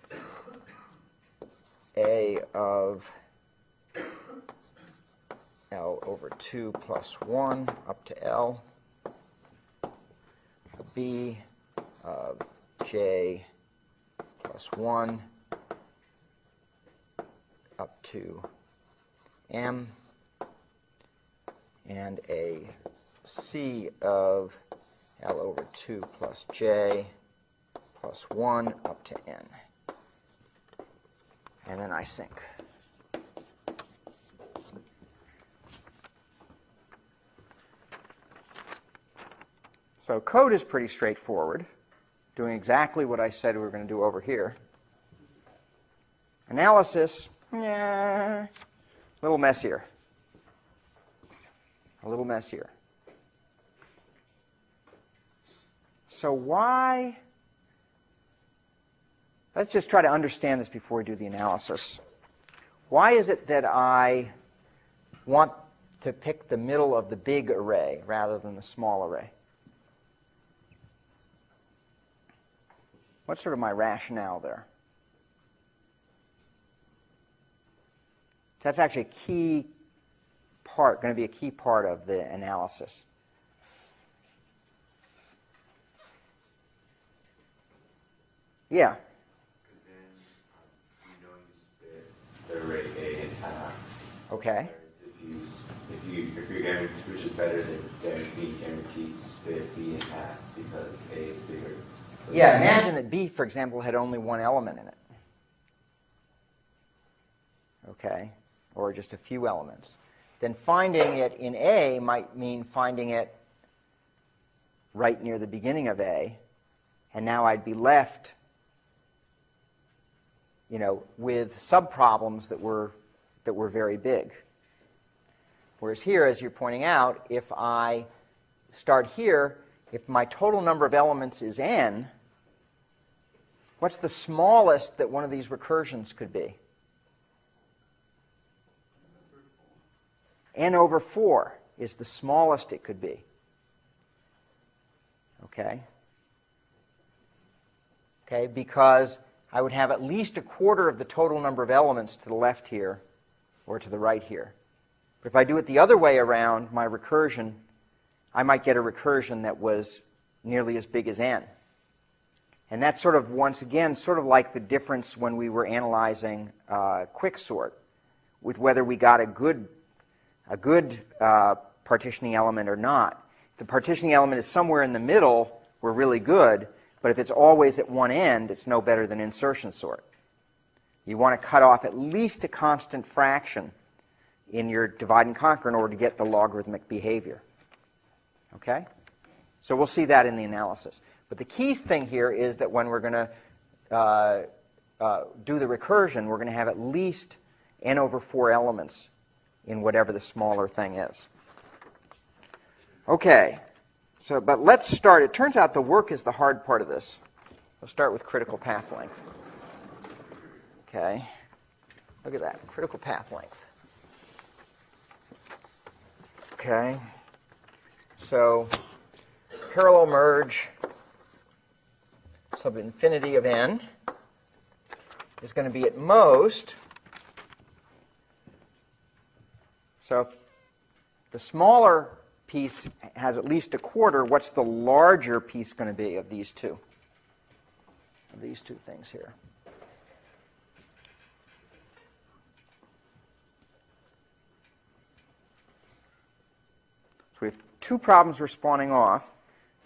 A of L over 2 plus 1 up to L, B of J plus 1 up to M, and a C of L over 2 plus J plus 1 up to N. And then I sync. So code is pretty straightforward, doing exactly what I said we were going to do over here. Analysis, yeah, a little messier. A little messier. So why? Let's just try to understand this before we do the analysis. Why is it that I want to pick the middle of the big array rather than the small array? What's sort of my rationale there? That's actually a key part, going to be a key part of the analysis. Yeah. Because then you know you split the array A in half. Okay. If you're guaranteed, which is better than being guaranteed to split B in half because A is bigger. So Yeah, imagine that B, for example, had only one element in it. Okay, or just a few elements. Then finding it in A might mean finding it right near the beginning of A, and now I'd be left, with subproblems that were very big. Whereas here, as you're pointing out, if I start here, if my total number of elements is n, what's the smallest that one of these recursions could be? N over 4 is the smallest it could be. Okay? Okay, because I would have at least a quarter of the total number of elements to the left here or to the right here. But if I do it the other way around, my recursion, I might get a recursion that was nearly as big as n. And that's sort of, once again, sort of like the difference when we were analyzing quicksort, with whether we got a good partitioning element or not. If the partitioning element is somewhere in the middle, we're really good, but if it's always at one end, it's no better than insertion sort. You want to cut off at least a constant fraction in your divide and conquer in order to get the logarithmic behavior. Okay? So we'll see that in the analysis. But the key thing here is that when we're going to do the recursion, we're going to have at least n over 4 elements in whatever the smaller thing is. Okay, but let's start. It turns out the work is the hard part of this. We'll start with critical path length. Okay, look at that, critical path length. Okay, so parallel merge sub infinity of n is going to be at most, so if the smaller piece has at least a quarter, what's the larger piece going to be of these two? Of these two things here. So we have two problems we're spawning off.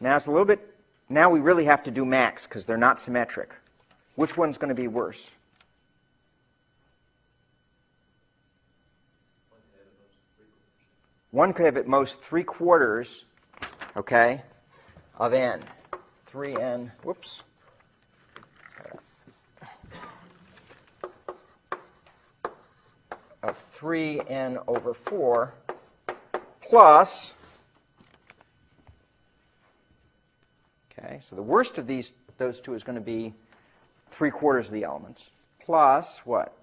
Now it's a little bit, now we really have to do max because they're not symmetric. Which one's going to be worse? One could have at most 3/4, okay, of n. 3n, whoops. Of 3n over 4 plus, okay, so the worst of those two is going to be 3/4 of the elements, plus what?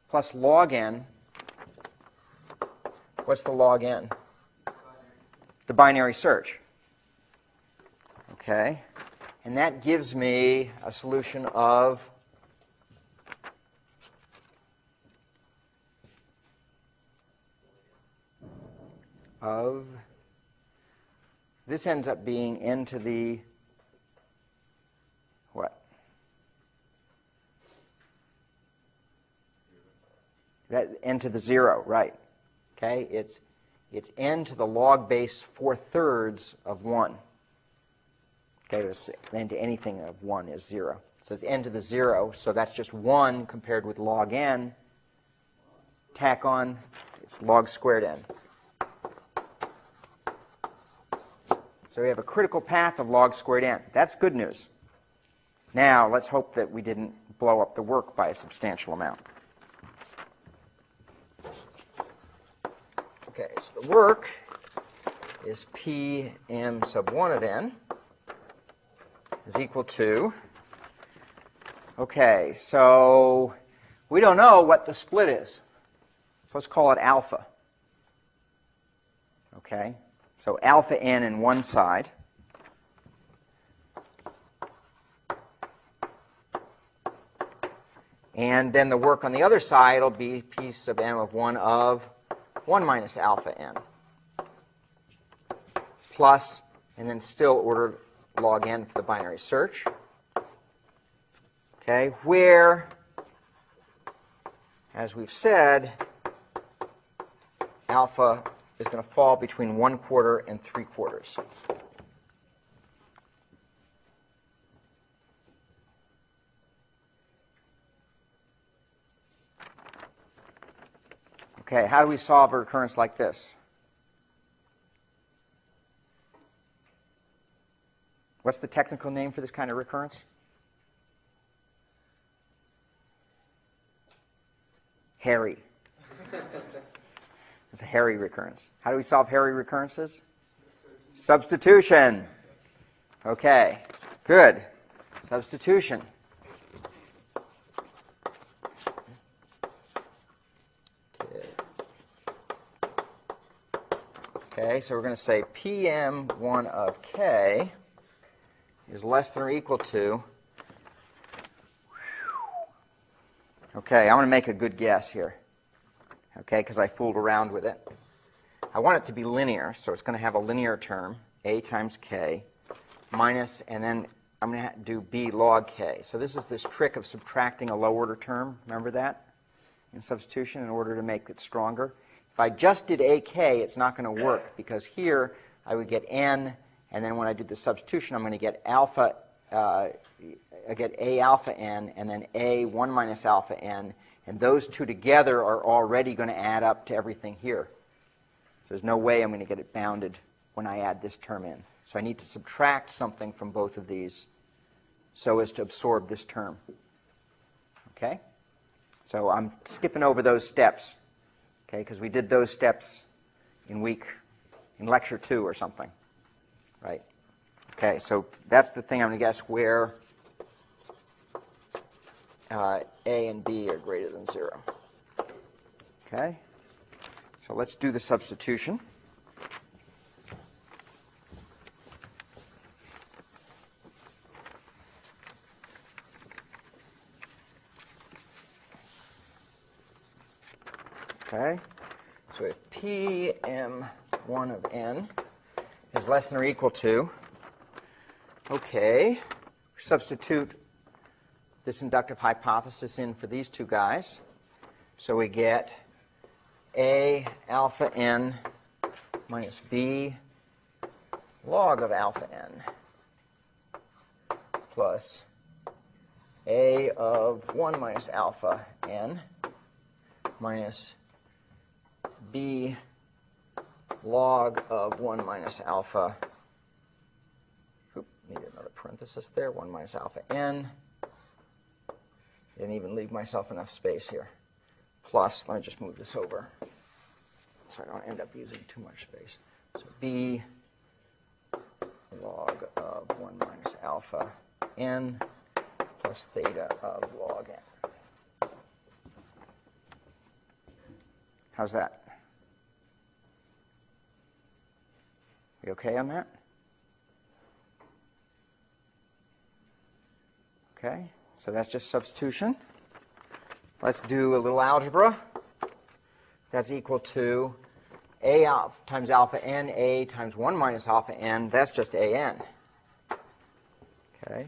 Plus log n. What's the log n? The binary search. Okay, and that gives me a solution of this ends up being n to the what? That n to the 0, right? Okay, it's n to the log base 4/3 of 1. Okay, n to anything of 1 is 0. So it's n to the 0, so that's just 1 compared with log n. Tack on, it's log squared n. So we have a critical path of log squared n. That's good news. Now, let's hope that we didn't blow up the work by a substantial amount. Okay, so the work is Pm sub 1 of n is equal to, okay, so we don't know what the split is. So let's call it alpha. Okay, so alpha n in one side. And then the work on the other side will be P sub m of 1 of 1 minus alpha n. Plus, and then still order log n for the binary search. Okay, where, as we've said, alpha is going to fall between 1/4 and 3/4. Okay, how do we solve a recurrence like this? What's the technical name for this kind of recurrence? Hairy. It's a hairy recurrence. How do we solve hairy recurrences? Substitution. Okay, good. Substitution. Okay, so we're going to say Pm1 of k is less than or equal to, okay, I'm going to make a good guess here, okay, because I fooled around with it. I want it to be linear, so it's going to have a linear term, a times k, minus, and then I'm going to do b log k. So this is this trick of subtracting a low-order term, remember that, in substitution in order to make it stronger. If I just did ak, it's not going to work, because here I would get n, and then when I did the substitution, I'm going to get alpha, I get a alpha n, and then a 1 minus alpha n, and those two together are already going to add up to everything here. So there's no way I'm going to get it bounded when I add this term in. So I need to subtract something from both of these so as to absorb this term. Okay? So I'm skipping over those steps, okay, because we did those steps in lecture 2 or something, right? Okay, so that's the thing I'm going to guess where A and B are greater than 0. Okay, so let's do the substitution. Okay, so if Pm1 of n is less than or equal to, okay, substitute this inductive hypothesis in for these two guys. So we get A alpha n minus B log of alpha n plus A of 1 minus alpha n minus B log of 1 minus alpha, need another parenthesis there, 1 minus alpha n. Didn't even leave myself enough space here. Plus, let me just move this over so I don't end up using too much space. So B log of 1 minus alpha n plus theta of log n. How's that? We okay on that? Okay, so that's just substitution. Let's do a little algebra. That's equal to A times alpha n, A times 1 minus alpha n. That's just A n. Okay,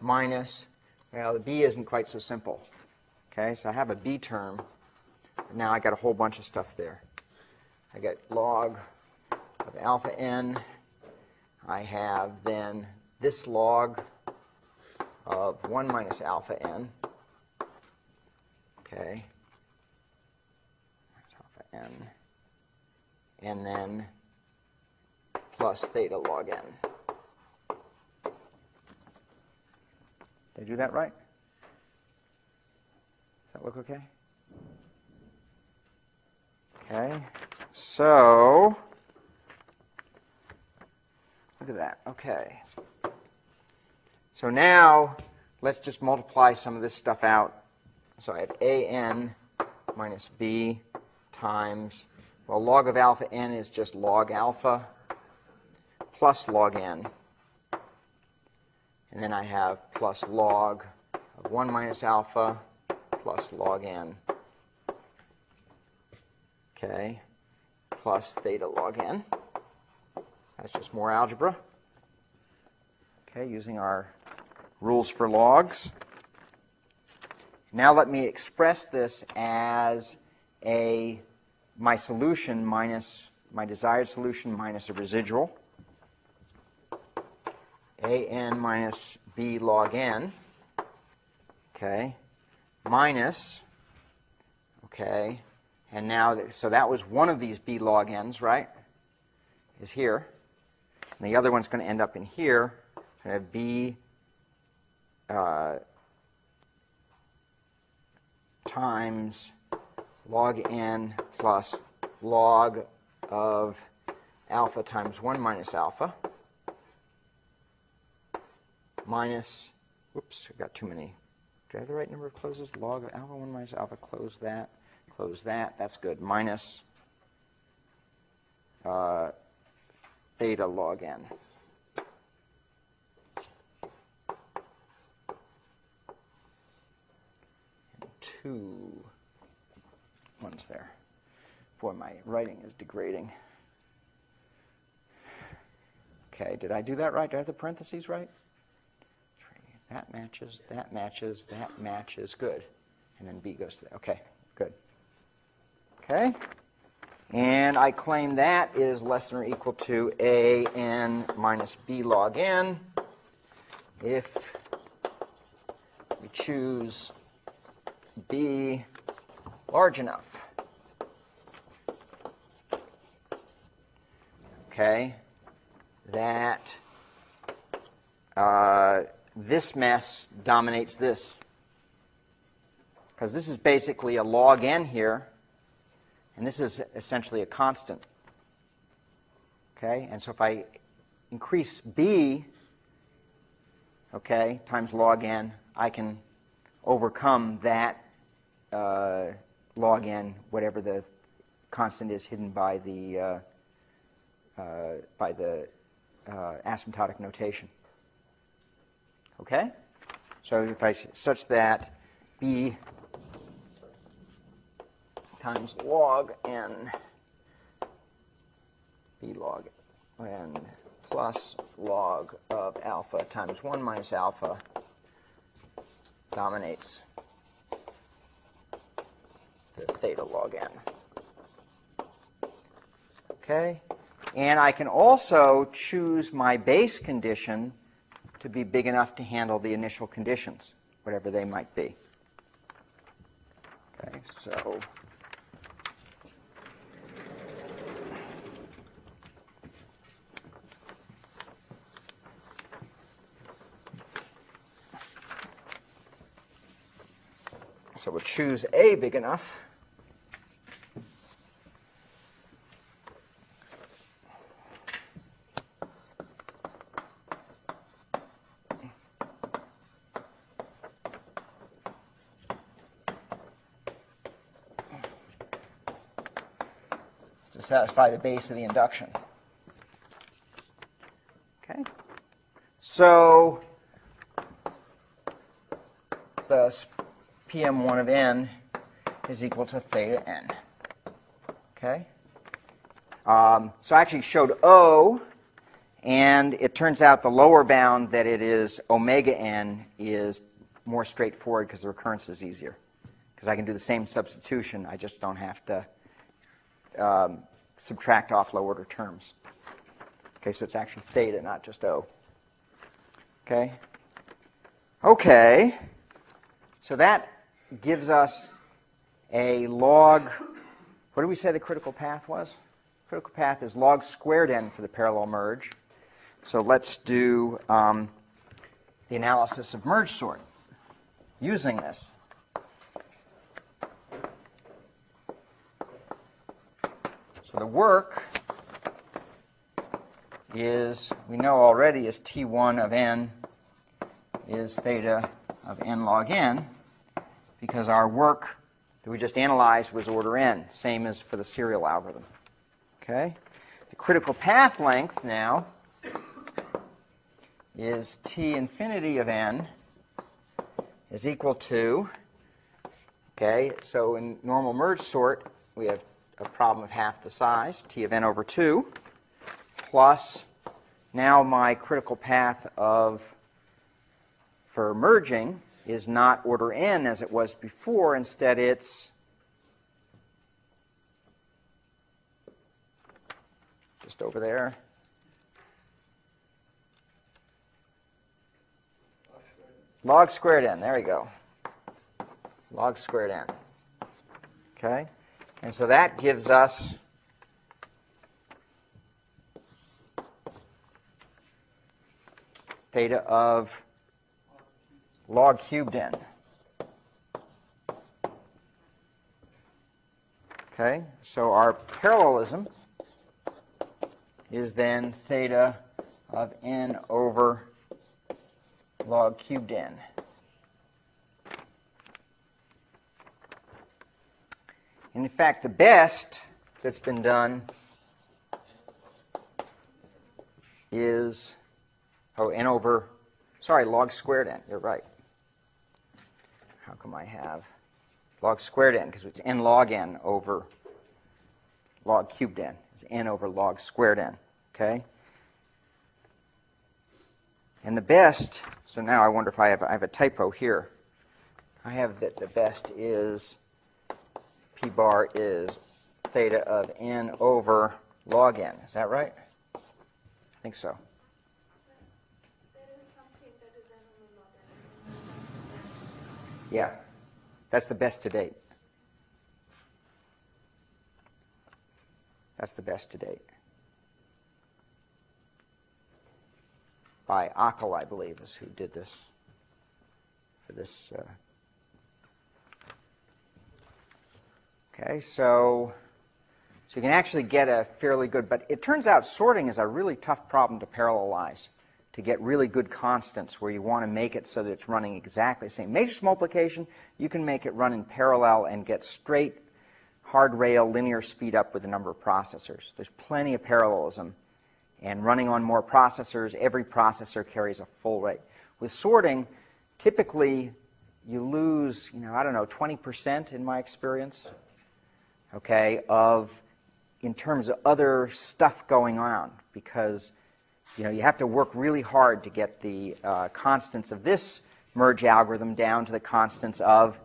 minus, well, the B isn't quite so simple. Okay, so I have a B term. Now I got a whole bunch of stuff there. I get log of alpha n. I have then this log of 1 minus alpha n. Okay. That's alpha n. And then plus theta log n. Did I do that right? Does that look okay? Okay. So look at that. Okay. So now let's just multiply some of this stuff out. So I have an minus b times, well, log of alpha n is just log alpha plus log n. And then I have plus log of 1 minus alpha plus log n. Okay, plus theta log n. That's just more algebra. Okay, using our rules for logs. Now let me express this as my solution minus my desired solution minus a residual. An minus b log n. Okay, minus. Okay, and now so that was one of these b log n's, right? Is here. And the other one's going to end up in here. I have b times log n plus log of alpha times 1 minus alpha minus, whoops, I've got too many. Do I have the right number of closes? Log of alpha 1 minus alpha, close that, that's good, minus theta log n. And 2 ones there. Boy, my writing is degrading. Okay, did I do that right? Did I have the parentheses right? That matches, that matches, that matches. Good. And then B goes to there. Okay, good. Okay. And I claim that is less than or equal to an minus b log n if we choose b large enough. Okay. That this mess dominates this. Because this is basically a log n here, and this is essentially a constant. Okay, and so if I increase b, okay, times log n, I can overcome that log n, whatever the constant is hidden by the asymptotic notation. Okay? So if I such that b times log n, b log n plus log of alpha times 1 minus alpha dominates the theta log n. Okay? And I can also choose my base condition to be big enough to handle the initial conditions, whatever they might be. Okay, so we'll choose A big enough. To satisfy the base of the induction. Okay? So thus PM1 of n is equal to theta n. Okay? So I actually showed O, and it turns out the lower bound that it is omega n is more straightforward because the recurrence is easier. Because I can do the same substitution, I just don't have to subtract off low order terms. Okay, so it's actually theta, not just O. Okay? Okay. So that gives us a log, what did we say the critical path was? Critical path is log squared n for the parallel merge. So let's do the analysis of merge sort using this. So the work is, we know already, is T1 of n is theta of n log n, because our work that we just analyzed was order n, same as for the serial algorithm. Okay? The critical path length now is T infinity of n is equal to, okay, so in normal merge sort, we have a problem of half the size, T of n over 2, plus now my critical path for merging is not order n as it was before. Instead, it's just over there. Log squared n. There we go. Log squared n. Okay? And so that gives us theta of log cubed n. Okay? So our parallelism is then theta of n over log cubed n. And in fact, the best that's been done is, n over, sorry, log squared n. You're right. How come I have log squared n? Because it's n log n over log cubed n. It's n over log squared n. Okay? And the best, so now I wonder if I have a typo here. I have that the best is P bar is theta of n over log n. Is that right? I think so. There is something that is n over log n. Yeah. That's the best to date. That's the best to date. By Ockel, I believe, is who did this for this. Okay, so So you can actually get a fairly good, but it turns out sorting is a really tough problem to parallelize, to get really good constants where you want to make it so that it's running exactly the same. Matrix multiplication, you can make it run in parallel and get straight hard rail linear speed up with the number of processors. There's plenty of parallelism. And running on more processors, every processor carries a full rate. With sorting, typically you lose, I don't know, 20% in my experience, okay, in terms of other stuff going on, because you have to work really hard to get the constants of this merge algorithm down to the constants of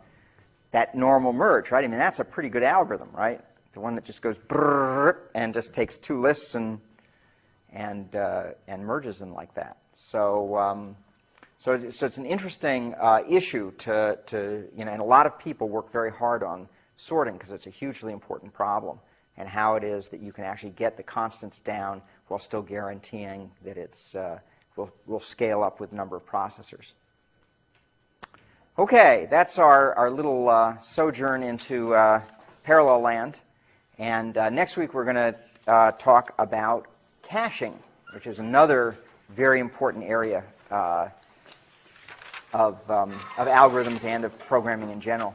that normal merge, right? I mean, that's a pretty good algorithm, right? The one that just goes brrr and just takes two lists and merges them like that. So it's an interesting issue and a lot of people work very hard on sorting because it's a hugely important problem, and how it is that you can actually get the constants down while still guaranteeing that it's will scale up with the number of processors. Okay, that's our little sojourn into parallel land, and next week we're going to talk about caching, which is another very important area of algorithms and of programming in general.